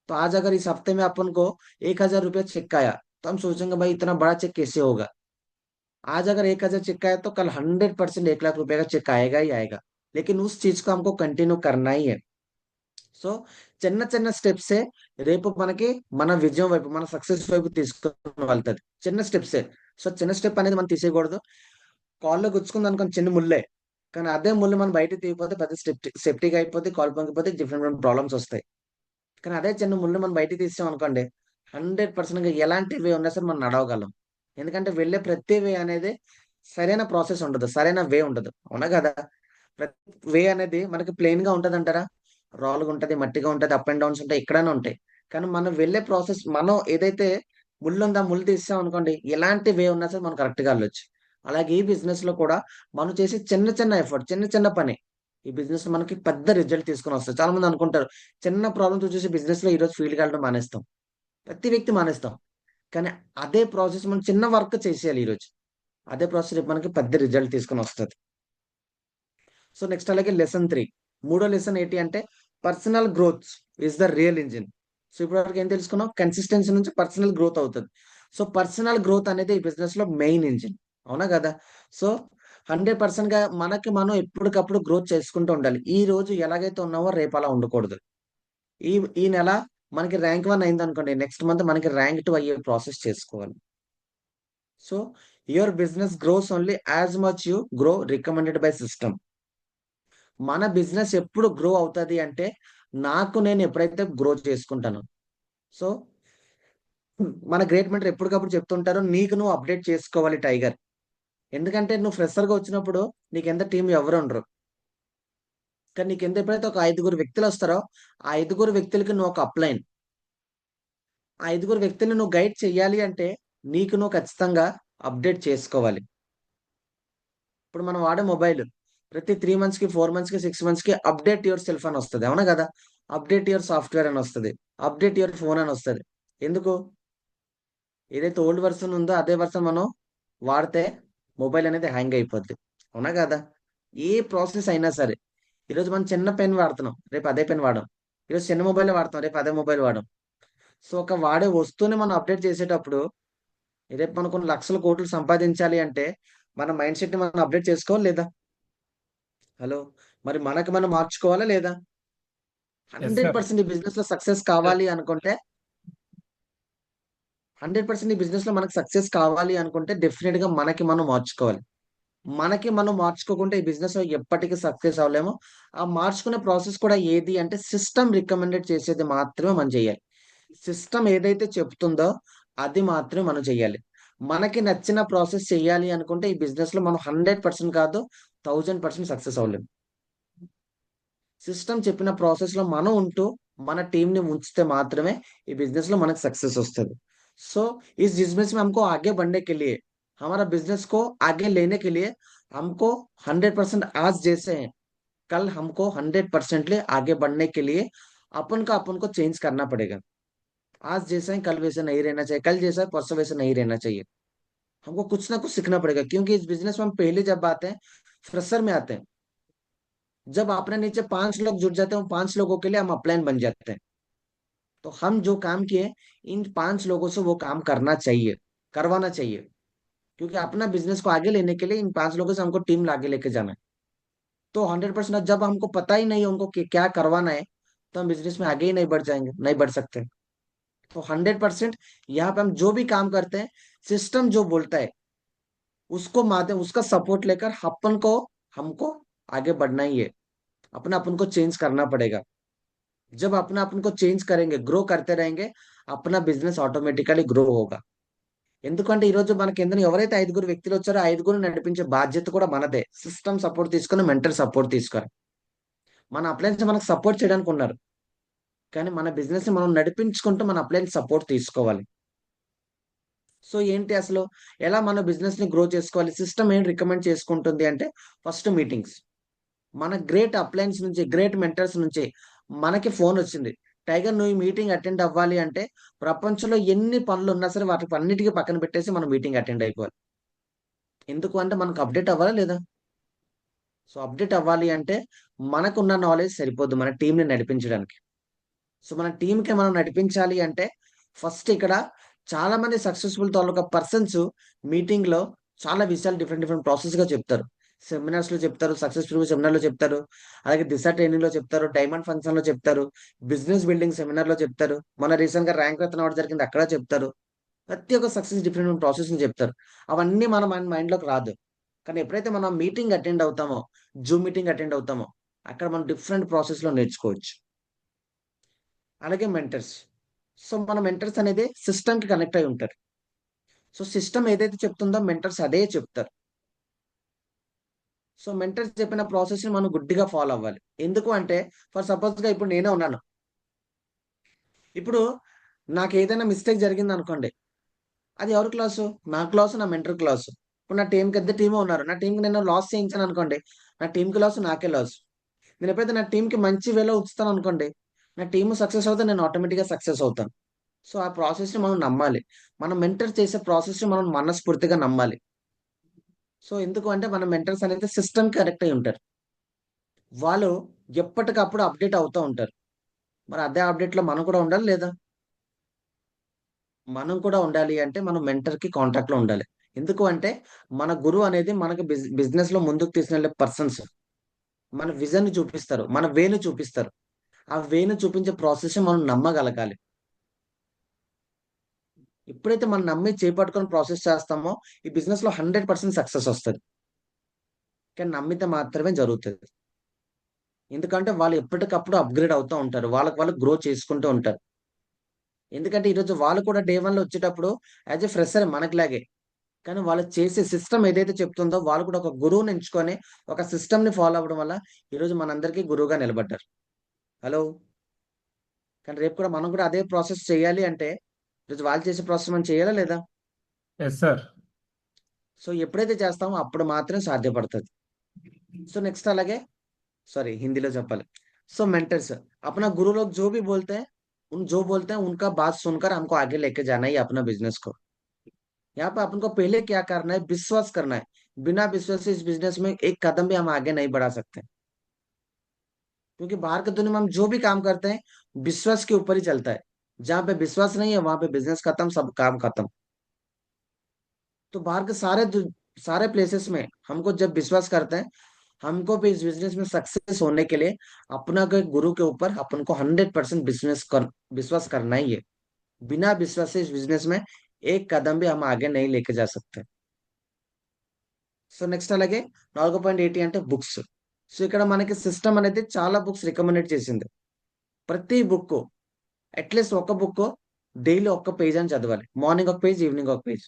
तो आज अगर इस हफ्ते में अपन को 1,000 रुपया चेक आया तो हम सोचेंगे भाई इतना बड़ा चेक कैसे होगा. आज अगर 1,000 चेक आया तो कल 100% 1,00,000 रुपए का चेक आएगा ही आएगा. लेकिन उस चीज को हमको कंटिन्यू करना ही है. సో చిన్న చిన్న స్టెప్సే రేపు మనకి మన విజయం వైపు, మన సక్సెస్ వైపు తీసుకుని వెళ్తుంది. చిన్న స్టెప్సే. సో చిన్న స్టెప్ అనేది మనం తీసేయకూడదు. కాల్లో గుచ్చుకుంది అనుకోని చిన్న ముల్లే, కానీ అదే ముళ్ళు మనం బయట తీయకపోతే పెద్ద సెప్టిక్ అయిపోతే, కాల్ పొంగిపోతే డిఫరెంట్ ప్రాబ్లమ్స్ వస్తాయి. కానీ అదే చిన్న ముళ్ళు మనం బయట తీసాం అనుకోండి 100% ఎలాంటి వే ఉన్నా సరే మనం నడవగలం. ఎందుకంటే వెళ్ళే ప్రతి వే అనేది సరైన ప్రాసెస్ ఉండదు, సరైన వే ఉండదు, అవునా కదా. ప్రతి వే అనేది మనకి ప్లెయిన్ గా ఉంటది అంటారా, రాలుగా ఉంటది, మట్టిగా ఉంటది, అప్ అండ్ డౌన్స్ ఉంటాయి, ఎక్కడైనా ఉంటాయి. కానీ మనం వెళ్ళే ప్రాసెస్, మనం ఏదైతే ముళ్ళు ఉందో ముళ్ళు తీసాం అనుకోండి ఎలాంటి వే ఉన్నా సరే మనం కరెక్ట్ గా వెళ్ళొచ్చు. అలాగే ఈ బిజినెస్ లో కూడా మనం చేసే చిన్న చిన్న ఎఫర్ట్, చిన్న చిన్న పని ఈ బిజినెస్ మనకి పెద్ద రిజల్ట్ తీసుకొని వస్తుంది. చాలా మంది అనుకుంటారు చిన్న ప్రాబ్లమ్స్ వచ్చేసి బిజినెస్ లో ఈ రోజు ఫీల్డ్కి వెళ్ళడం మానేస్తాం. ప్రతి వ్యక్తి మానేస్తాం. కానీ అదే ప్రాసెస్ మనం చిన్న వర్క్ చేసేయాలి ఈరోజు. అదే ప్రాసెస్ రేపు మనకి పెద్ద రిజల్ట్ తీసుకొని వస్తుంది. సో నెక్స్ట్ అలాగే లెసన్ 3. మూడో లెసన్ ఏంటి అంటే personal growth is the real engine. So ఇప్పుడు వరకు ఏం తెలుసుకున్నాం? కన్సిస్టెన్సీ నుంచి పర్సనల్ గ్రోత్ అవుతుంది. సో పర్సనల్ గ్రోత్ అనేది ఈ బిజినెస్ లో మెయిన్ ఇంజిన్. అవునా కదా? సో 100% గా మనకి మనం ఎప్పటికప్పుడు గ్రోత్ చేసుకుంటూ ఉండాలి. ఈ రోజు ఎలాగైతే ఉన్నామో రేపు అలా ఉండకూడదు. ఈ ఈ నెల మనకి ర్యాంక్ 1 అయింది అనుకోండి, నెక్స్ట్ మంత్ మనకి ర్యాంక్ 2 అయ్యే ప్రాసెస్ చేసుకోవాలి. So your business gross only as much you grow recommended by system. మన బిజినెస్ ఎప్పుడు గ్రో అవుతుంది అంటే నాకు నేను ఎప్పుడైతే గ్రో చేసుకుంటాను. సో మన గ్రేట్ మెంటర్ ఎప్పటికప్పుడు చెప్తుంటారు నీకు నువ్వు అప్డేట్ చేసుకోవాలి టైగర్. ఎందుకంటే నువ్వు ఫ్రెషర్గా వచ్చినప్పుడు నీకు ఎంత టీం ఎవరు ఉండరు. కానీ నీకు ఎంత ఎప్పుడైతే ఒక 5 వ్యక్తులు వస్తారో ఆ 5 వ్యక్తులకి నువ్వు ఒక అప్లైన్. ఆ 5 వ్యక్తులను నువ్వు గైడ్ చెయ్యాలి అంటే నీకు నువ్వు ఖచ్చితంగా అప్డేట్ చేసుకోవాలి. ఇప్పుడు మనం వాడే మొబైల్ ప్రతి 3 months కి 4 months కి 6 months కి అప్డేట్ యువర్ సెల్ఫ్ అని వస్తుంది. అవునా కదా? అప్డేట్ యువర్ సాఫ్ట్వేర్ అని వస్తుంది. అప్డేట్ యువర్ ఫోన్ అని వస్తుంది. ఎందుకు? ఏదైతే ఓల్డ్ వర్షన్ ఉందో అదే వర్షన్ మనం వాడితే మొబైల్ అనేది హ్యాంగ్ అయిపోద్ది. అవునా కదా? ఏ ప్రాసెస్ అయినా సరే ఈరోజు మనం చిన్న పెన్ వాడుతున్నాం, రేపు అదే పెన్ వాడడం. ఈరోజు చిన్న మొబైల్ వాడతాం, రేపు అదే మొబైల్ వాడడం. సో ఒక వాడే వస్తువుని మనం అప్డేట్ చేసేటప్పుడు రేపు మనం కొన్ని లక్షల కోట్లు సంపాదించాలి అంటే మన మైండ్ సెట్ ని మనం అప్డేట్ చేసుకోవాలి లేదా? హలో, మరి మనకి మనం మార్చుకోవాలా లేదా? Yes, sir. 100% ఈ బిజినెస్ లో సక్సెస్ కావాలి అనుకుంటే 100% ఈ బిజినెస్ లో మనకి సక్సెస్ కావాలి అనుకుంటే డెఫినెట్ గా మనకి మనం మార్చుకోవాలి. మనకి మనం మార్చుకోకుంటే ఈ బిజినెస్ లో ఎప్పటికీ సక్సెస్ అవ్వలేము. ఆ మార్చుకునే ప్రాసెస్ కూడా ఏది అంటే సిస్టమ్ రికమెండెడ్ చేసేది మాత్రమే మనం చేయాలి. సిస్టమ్ ఏదైతే చెప్తుందో అది మాత్రమే మనం చేయాలి. మనకి నచ్చిన ప్రాసెస్ చేయాలి అనుకుంటే ఈ బిజినెస్ లో మనం 100% కాదు 1000% సక్సెస్ అవ్వలేము. సిస్టమ్ చెప్పిన ప్రాసెస్ లో మనం ఉంటూ మన టీం ని ఉంచితే మాత్రమే ఈ బిజినెస్ లో మనకు सक्सेस వస్తుంది. सो इस बिजनेस में हमको आगे बढ़ने के लिए हमारा बिजनेस को आगे लेने के लिए हमको 100% आज जैसे हैं कल हमको 100% आगे बढ़ने के लिए अपन को चेंज करना पड़ेगा. आज जैसे हैं कल वैसे नहीं रहना चाहिए, कल जैसा है परसों वैसे नहीं रहना चाहिए. हमको कुछ ना कुछ सीखना पड़ेगा क्योंकि इस बिजनेस में हम पहले जब आते हैं फ्रेशर में आते हैं. जब अपने नीचे 5 लोग जुट जाते हैं 5 लोगों के लिए हम अपलाइन बन जाते हैं. तो हम जो काम किए इन 5 लोगों से वो काम करना चाहिए, करवाना चाहिए. क्योंकि अपना बिजनेस को आगे लेने के लिए इन 5 लोगों से हमको टीम आगे लेके जाना है. तो 100% जब हमको पता ही नहीं है उनको क्या करवाना है तो हम बिजनेस में आगे ही नहीं बढ़ जाएंगे, नहीं बढ़ सकते. तो 100% यहाँ पे हम जो भी काम करते हैं सिस्टम जो बोलता है उसको माध्यम उसका सपोर्ट लेकर अपन को हमको आगे बढ़ना ही है. अपना अपन को चेंज करना पड़ेगा. जब अपना अपन को चेंज करेंगे ग्रो करते रहेंगे अपना बिजनेस ఆటోమేటికలీ గ్రో होगा. ఎందుకంటే ఈ రోజు మన కింద ఎవరైతే 5 వ్యక్తులు వచ్చారో 5 నడిపించే బాధ్యత కూడా మనదే. సిస్టమ్ సపోర్ట్ తీసుకొని మెంటర్ సపోర్ట్ తీసుకొని మన అప్లయన్స్ మనకు సపోర్ట్ చేయడానికి ఉన్నారు. కానీ మన బిజినెస్ ని మనం నడిపించుకుంటూ మన అప్లయన్స్ సపోర్ట్ తీసుకోవాలి. సో ఏంటి అసలు ఎలా మన బిజినెస్ ని గ్రో చేసుకోవాలి? సిస్టమ్ ఏం రికమెండ్ చేసుకుంటుంది అంటే ఫస్ట్ మీటింగ్స్. మన గ్రేట్ అప్లయన్స్ నుంచి గ్రేట్ మెంటర్స్ నుంచి మనకి ఫోన్ వచ్చింది, టైగర్ నువ్వు ఈ మీటింగ్ అటెండ్ అవ్వాలి అంటే ప్రపంచంలో ఎన్ని పనులు ఉన్నా సరే వాటికి అన్నిటికీ పక్కన పెట్టేసి మనం మీటింగ్ అటెండ్ అయిపోవాలి. ఎందుకు అంటే మనకు అప్డేట్ అవ్వాలా లేదా? సో అప్డేట్ అవ్వాలి అంటే మనకున్న నాలెడ్జ్ సరిపోద్దు మన టీంని నడిపించడానికి. సో మన టీంకి మనం నడిపించాలి అంటే ఫస్ట్ ఇక్కడ చాలా మంది సక్సెస్ఫుల్ తాలూకా పర్సన్స్ మీటింగ్ లో చాలా విషయాలు డిఫరెంట్ ప్రాసెస్ గా చెప్తారు. సెమినార్స్ లో చెప్తారు, సక్సెస్ఫుల్ సెమినార్ లో చెప్తారు, అలాగే దిశ ట్రైనింగ్ లో చెప్తారు, డైమండ్ ఫంక్షన్ లో చెప్తారు, బిజినెస్ బిల్డింగ్ సెమినార్ లో చెప్తారు, మన రీసెంట్ గా ర్యాంక్ రత్న అవార్డు జరిగింది అక్కడ చెప్తారు. ప్రతి ఒక్క సక్సెస్ డిఫరెంట్ ప్రాసెస్ ని చెప్తారు. అవన్నీ మన మైండ్ లోకి రాదు. కానీ ఎప్పుడైతే మనం మీటింగ్ అటెండ్ అవుతామో, జూమ్ మీటింగ్ అటెండ్ అవుతామో అక్కడ మనం డిఫరెంట్ ప్రాసెస్ లో నేర్చుకోవచ్చు. అలాగే మెంటర్స్. సో మన మెంటర్స్ అనేది సిస్టమ్ కి కనెక్ట్ అయి ఉంటారు. సో సిస్టమ్ ఏదైతే చెప్తుందో మెంటర్స్ అదే చెప్తారు. సో మెంటర్స్ చెప్పిన ప్రాసెస్ ని మనం గుడ్డిగా ఫాలో అవ్వాలి. ఎందుకు అంటే ఫర్ సపోజ్ గా ఇప్పుడు నేనే ఉన్నాను. ఇప్పుడు నాకు ఏదైనా మిస్టేక్ జరిగింది అనుకోండి, అది ఎవరి క్లాసు? నా క్లాసు, నా మెంటర్ క్లాసు. ఇప్పుడు నా టీంకి ఇద్దరు టీమే ఉన్నారు, నా టీంకి నేను లాస్ చేయించాను అనుకోండి, నా టీంకి లాస్, నాకే లాస్. నేను ఎప్పుడైతే నా టీంకి మంచి వేలో ఉంచుతాను అనుకోండి, నా టీమ్ సక్సెస్ అవుతే నేను ఆటోమేటిక్గా సక్సెస్ అవుతాను. సో ఆ ప్రాసెస్ని మనం నమ్మాలి. మనం మెంటర్ చేసే ప్రాసెస్ని మనం మనస్ఫూర్తిగా నమ్మాలి. సో ఎందుకు అంటే మన మెంటర్స్ అనేది సిస్టమ్ కరెక్ట్ అయి ఉంటారు. వాళ్ళు ఎప్పటికప్పుడు అప్డేట్ అవుతూ ఉంటారు. మరి అదే అప్డేట్‌లో మనం కూడా ఉండాలి లేదా? మనం కూడా ఉండాలి అంటే మనం మెంటర్‌కి కాంటాక్ట్‌లో ఉండాలి. ఎందుకు అంటే మన గురువు అనేది మనకు బిజినెస్‌లో ముందుకు తీసుకెళ్ళే పర్సన్స్. మన విజన్‌ని చూపిస్తారు. మన వేని చూపిస్తారు. ఆ వేని చూపించే ప్రాసెస్‌ని మనం నమ్మగలగాలి. ఎప్పుడైతే మనం నమ్మి చేపట్టుకొని ప్రాసెస్ చేస్తామో ఈ బిజినెస్‌లో 100% సక్సెస్ వస్తది. కానీ నమ్మితే మాత్రమే జరుగుతది. ఎందుకంటే వాళ్ళు ఎప్పటికప్పుడు అప్‌గ్రేడ్ అవుతా ఉంటారు. వాళ్ళకి వాళ్ళు గ్రో చేసుకుంటూ ఉంటారు. ఎందుకంటే ఈరోజు వాళ్ళు కూడా డే 1లో వచ్చేటప్పుడు యాస్ ఎ ఫ్రెషర్ మనకిలాగే. కానీ వాళ్ళు చేసే సిస్టమ్ ఏదైతే చెప్తుందో వాళ్ళు కూడా ఒక గురువుని ఎంచుకొని ఒక సిస్టమ్‌ని ఫాలో అవ్వడం వల్ల ఈరోజు మనందరికీ గురువుగా నిలబడ్డారు. హలో! కానీ రేపు కూడా మనం కూడా అదే ప్రాసెస్ చేయాలి అంటే ఈరోజు వాళ్ళు చేసే ప్రాసెస్ మనం చేయాలా లేదా? Yes sir. సో ఎప్పుడైతే చేస్తామో అప్పుడు మాత్రం సాధ్యపడతది. సో నెక్స్ట్ అలాగే सॉरी हिंदी लो చెప్పాలి. सो मेंटर्स अपना गुरु लोग जो बोलते हैं उनका बात सुनकर हमको आगे लेके जाना ही है अपना बिजनेस को। यहाँ पे अपन को पहले क्या करना है विश्वास करना है। बिना विश्वास से इस बिजनेस में एक कदम भी हम आगे नहीं बढ़ा सकते। क्योंकि बाहर की दुनिया में हम जो भी काम करते हैं विश्वास के ऊपर ही चलता है। जहाँ पे विश्वास नहीं है वहां पे बिजनेस खत्म सब काम खत्म। तो बाहर के सारे प्लेसेस में हमको जब विश्वास करते हैं हमको भी इस बिजनेस में सक्सेस होने के लिए अपना के गुरु के ऊपर अपन को 100% विश्वास करना ही है। बिना विश्वास से इस बिजनेस में एक कदम भी हम आगे नहीं लेके जा सकते। సో నెక్స్ట్ అలాగే 4.80 అంటే బుక్స్. సో ఇక్కడ మనకి సిస్టమ్ అనేది చాలా బుక్స్ రికమెండెడ్ చేసింది. ప్రతి బుక్ అట్లీస్ట్ ఒక బుక్ డైలీ ఒక్క పేజ్ అని చదవాలి. మార్నింగ్ ఒక పేజ్, ఈవినింగ్ ఒక పేజ్.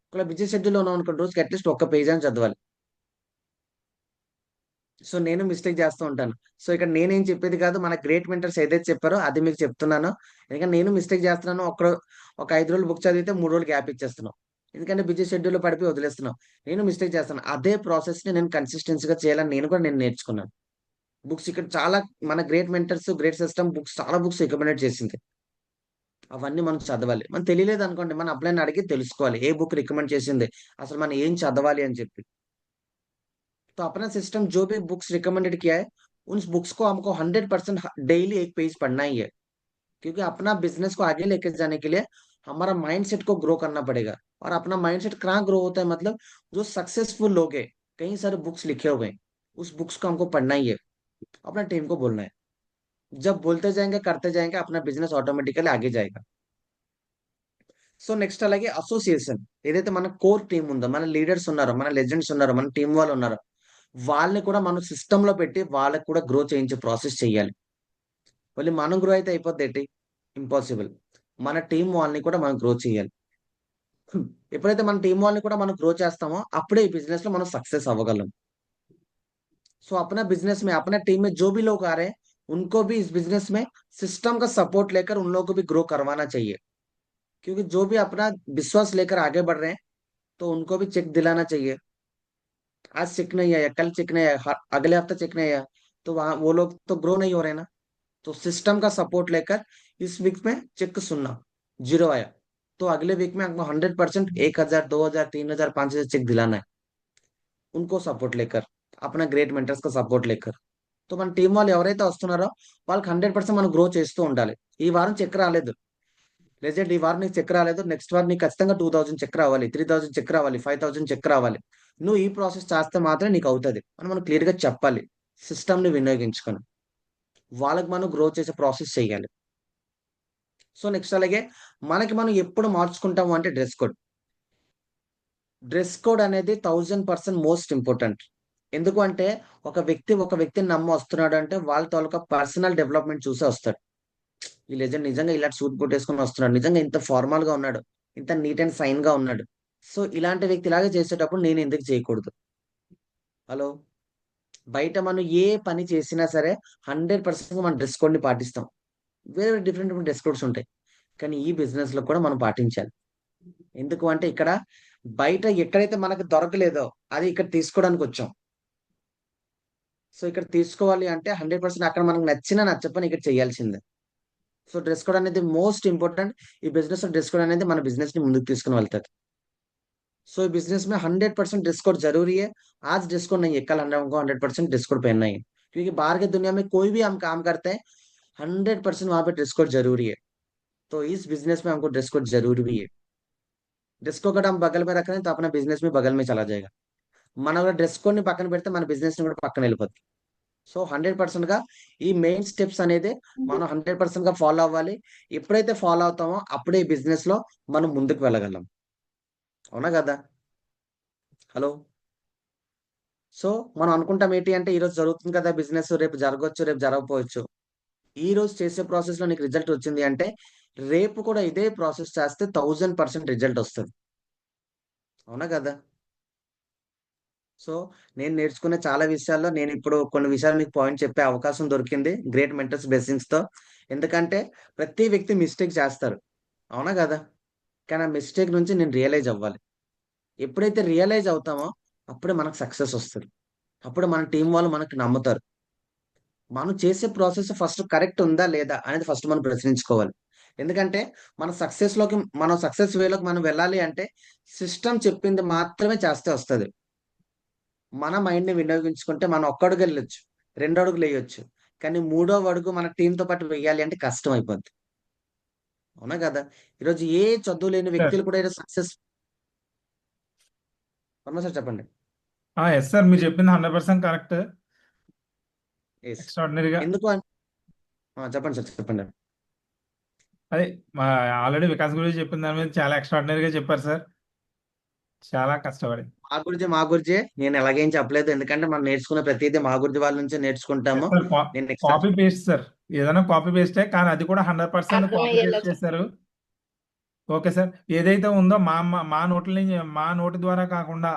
ఒకవేళ బిజీ షెడ్యూల్‌లో ఉన్నాం అనుకోండి రోజుకి అట్లీస్ట్ ఒక్క పేజ్ అని చదవాలి. సో నేను మిస్టేక్ చేస్తూ ఉంటాను. సో ఇక్కడ నేనేం చెప్పేది కాదు. మన గ్రేట్ మెంటర్స్ ఏదైతే చెప్పారో అది మీకు చెప్తున్నాను. ఎందుకంటే నేను మిస్టేక్ చేస్తున్నాను. ఒక 5 రోజులు బుక్ చదివితే 3 రోజులు గ్యాప్ ఇచ్చేస్తున్నాం. ఎందుకంటే బిజీ షెడ్యూల్‌లో పడిపోయి వదిలేస్తున్నాం. నేను మిస్టేక్ చేస్తాను. అదే ప్రాసెస్‌ని నేను కన్సిస్టెన్సీ‌గా చేయాలని నేను నేర్చుకున్నాను. బుక్స్ ఇక్కడ చాలా మన great mentors, grade system books చాలా బుక్స్ రికమెండెడ్ చేసింది. అవన్నీ మనం చదవాలి. మనకు తెలియలేదనుకోండి మన అప్లైని అడిగి తెలుసుకోవాలి. ఏ బుక్ రికమెండ్ చేసింది? అసలు మనం ఏం చదవాలి అని చెప్పి. तो अपना सिस्टम जो भी बुक्स रिकमेंडेड किया है, उन बुक्स को हमको 100% डेली एक पेज पढ़ना ही है। क्योंकि अपना बिजनेस को आगे लेके जाने के लिए हमारा माइंडसेट को ग्रो करना पड़ेगा। और अपना माइंडसेट कहाँ ग्रो होता है मतलब जो सक्सेसफुल लोग हैं, कई सारे बुक्स लिखे हुए हैं, उस बुक्स को हमको पढ़ना ही है। अपना टीम को बोलना है। जब बोलते जाएंगे, करते जाएंगे, अपना बिजनेस ऑटोमेटिकली आगे जाएगा। సో నెక్స్ట్ అలాగే అసోసియేషన్ ఏదైతే మన కోర్ టీమ్ ఉందో, మన లీడర్స్ ఉన్నారో, మన లెజెండ్స్ ఉన్నారో, మన టీం వాళ్ళు ఉన్నారో, వాళ్ళని కూడా మనం సిస్టమ్‌లో పెట్టి వాళ్ళకి కూడా గ్రో చేయించే ప్రాసెస్ చేయాలి. ఓన్లీ మనం గ్రో అయితే అయిపోద్దేంటి? ఇంపాసిబుల్. మన టీమ్ వాళ్ళని కూడా మనం గ్రో చేయాలి. ఎప్పుడైతే మన టీమ్ వాళ్ళని కూడా మనం గ్రో చేస్తామో అప్పుడే ఈ బిజినెస్‌లో మనం సక్సెస్ అవ్వగలం. सो अपना बिजनेस में अपना टीम में जो भी लोग आ रहे हैं उनको भी इस बिजनेस में सिस्टम का सपोर्ट लेकर उन लोगों को भी ग्रो करवाना चाहिए। क्योंकि जो भी अपना विश्वास लेकर आगे बढ़ रहे हैं तो उनको भी चेक दिलाना चाहिए। आज चेक नहीं आया, कल चेक नहीं आया, अगले हफ्ते चेक नहीं आया, तो वहां वो लोग तो ग्रो नहीं हो रहे ना। तो सिस्टम का सपोर्ट लेकर इस वीक में चेक सुनना, जीरो आया तो अगले वीक में आपको 100% 1000, 2000, 3000, 5000 चेक दिलाना है। उनको सपोर्ट लेकर अपना ग्रेट మెంటర్స్ కి సపోర్ట్ లేకర్ సో మన టీం వాళ్ళు ఎవరైతే వస్తున్నారో వాళ్ళకి 100% మనం గ్రో చేస్తూ ఉండాలి. ఈ వారం చెక్ రాలేదు లెజెండ్, ఈ వారం నీకు చెక్ రాలేదు, నెక్స్ట్ వారం నీకు ఖచ్చితంగా 2000 చెక్ రావాలి, 3000 చెక్ రావాలి, 5000 చెక్ రావాలి. నువ్వు ఈ ప్రాసెస్ చేస్తే మాత్రమే నీకు అవుతుంది అని మనం క్లియర్ గా చెప్పాలి. సిస్టమ్ ని వినియోగించుకొని వాళ్ళకి మనం గ్రో చేసే ప్రాసెస్ చేయాలి. సో నెక్స్ట్ అలాగే మనకి మనం ఎప్పుడు మార్చుకుంటాము అంటే డ్రెస్ కోడ్ అనేది 1000% మోస్ట్ ఇంపార్టెంట్. ఎందుకు అంటే ఒక వ్యక్తిని నమ్మి వస్తున్నాడు అంటే వాళ్ళ తాలూకా పర్సనల్ డెవలప్మెంట్ చూసే వస్తాడు. ఈ లెజెండ్ నిజంగా ఇలాంటి సూట్ బూట్ వేసుకొని వస్తున్నాడు, నిజంగా ఇంత ఫార్మల్ గా ఉన్నాడు, ఇంత నీట్ అండ్ ఫైన్ గా ఉన్నాడు, సో ఇలాంటి వ్యక్తి ఇలాగే చేసేటప్పుడు నేను ఎందుకు చేయకూడదు? హలో, బయట మనం ఏ పని చేసినా సరే 100% మన డ్రెస్ కోడ్ ని పాటిస్తాం. వేరే డిఫరెంట్ డ్రెస్ కోడ్స్ ఉంటాయి, కానీ ఈ బిజినెస్ లో కూడా మనం పాటించాలి. ఎందుకు అంటే ఇక్కడ బయట ఎక్కడైతే మనకు దొరకలేదో అది ఇక్కడ తీసుకోవడానికి వచ్చాం. సో ఇక్కడ తీసుకోవాలి అంటే 100% అక్కడ మనకు నచ్చినా నచ్చపని ఇక్కడ చేయాల్సిందే. సో డ్రెస్ కోడ్ అనేది మోస్ట్ ఇంపార్టెంट. ఈ బిజిनेस ड्रेस कोड అనేది మన బిజిनेस ని ముందుకు తీసుకుని వెళ్తది. सो इस बिजनेस में 100% ड्रेस कोड जरूरी है. आज ड्रेस कोड नहीं है, कल हमको 100% ड्रेस कोड पहनना ही है. क्योंकि बाहर की दुनिया में कोई भी हम काम करते हैं 100% वहां पे ड्रेस कोड जरूरी है. तो इस बिजनेस में हमको ड्रेस कोड जरूरी भी है. ड्रेस कोड हम बगल में रख रहे हैं तो अपना बिजनेस भी बगल में चला जाएगा. మన డ్రెస్ కోడ్ ని పక్కన పెడితే మన బిజినెస్ ని కూడా పక్కన వెళ్ళిపోతుంది. సో 100% గా ఈ మెయిన్ స్టెప్స్ అనేది మనం 100% గా ఫాలో అవ్వాలి. ఎప్పుడైతే ఫాలో అవుతామో అప్పుడే ఈ బిజినెస్ లో మనం ముందుకు వెళ్ళగలం. అవునా కదా? హలో. సో మనం అనుకుంటాం ఏంటి అంటే ఈ రోజు జరుగుతుంది కదా బిజినెస్, రేపు జరగవచ్చు, రేపు జరగకపోవచ్చు. ఈ రోజు చేసే ప్రాసెస్ లో నీకు రిజల్ట్ వచ్చింది అంటే రేపు కూడా ఇదే ప్రాసెస్ చేస్తే 1000% రిజల్ట్ వస్తుంది. అవునా కదా? సో నేను నేర్చుకునే చాలా విషయాల్లో నేను ఇప్పుడు కొన్ని విషయాలు మీకు పాయింట్ చెప్పే అవకాశం దొరికింది గ్రేట్ మెంటర్స్ బ్లెస్సింగ్స్ తో. ఎందుకంటే ప్రతి వ్యక్తి మిస్టేక్ చేస్తారు. అవునా కదా? కానీ ఆ మిస్టేక్ నుంచి నేను రియలైజ్ అవ్వాలి. ఎప్పుడైతే రియలైజ్ అవుతామో అప్పుడే మనకు సక్సెస్ వస్తుంది. అప్పుడు మన టీం వాళ్ళు మనకు నమ్ముతారు. మనం చేసే ప్రాసెస్ ఫస్ట్ కరెక్ట్ ఉందా లేదా అనేది ఫస్ట్ మనం ప్రశ్నించుకోవాలి. ఎందుకంటే మన సక్సెస్ వేలోకి మనం వెళ్ళాలి అంటే సిస్టమ్ చెప్పింది మాత్రమే చేస్తే వస్తుంది. మన మైండ్ ని వినియోగించుకుంటే మనం ఒక్క అడుగు వెళ్ళొచ్చు, 2 అడుగులు వేయొచ్చు. కానీ 3వ అడుగు మన టీంతో పాటు వేయాలి అంటే కష్టం అయిపోద్ది. అవునా కదా? ఈరోజు ఏ చదువు లేని వ్యక్తులు కూడా ఈరోజు సక్సెస్. సార్ చెప్పండి. ఎస్ సార్, మీరు చెప్పింది 100% కరెక్ట్. Yes. ఎక్స్ట్రాడినరీగా. ఎందుకు చెప్పండి సార్, చెప్పండి. అదే ఆల్రెడీ వికాస్ గురించి చెప్పిన దాని మీద చాలా ఎక్స్ట్రాడినరీగా చెప్పారు సార్. చాలా కష్టపడి. మా గురించి నేను ఎలాగేం చెప్పలేదు. ఎందుకంటే మనం నేర్చుకున్న ప్రతిదీ మా గురించి వాళ్ళ నుంచే నేర్చుకుంటాము. నేను next కాపీ పేస్ట్ సార్, ఏదైనా కాపీ పేస్టే, కానీ అది కూడా 100% కాపీ అర్థమయ్యేలా పేస్ట్ చేశారు. ఓకే సార్, ఏదైతే ఉందో మా నోటి ద్వారా కాకుండా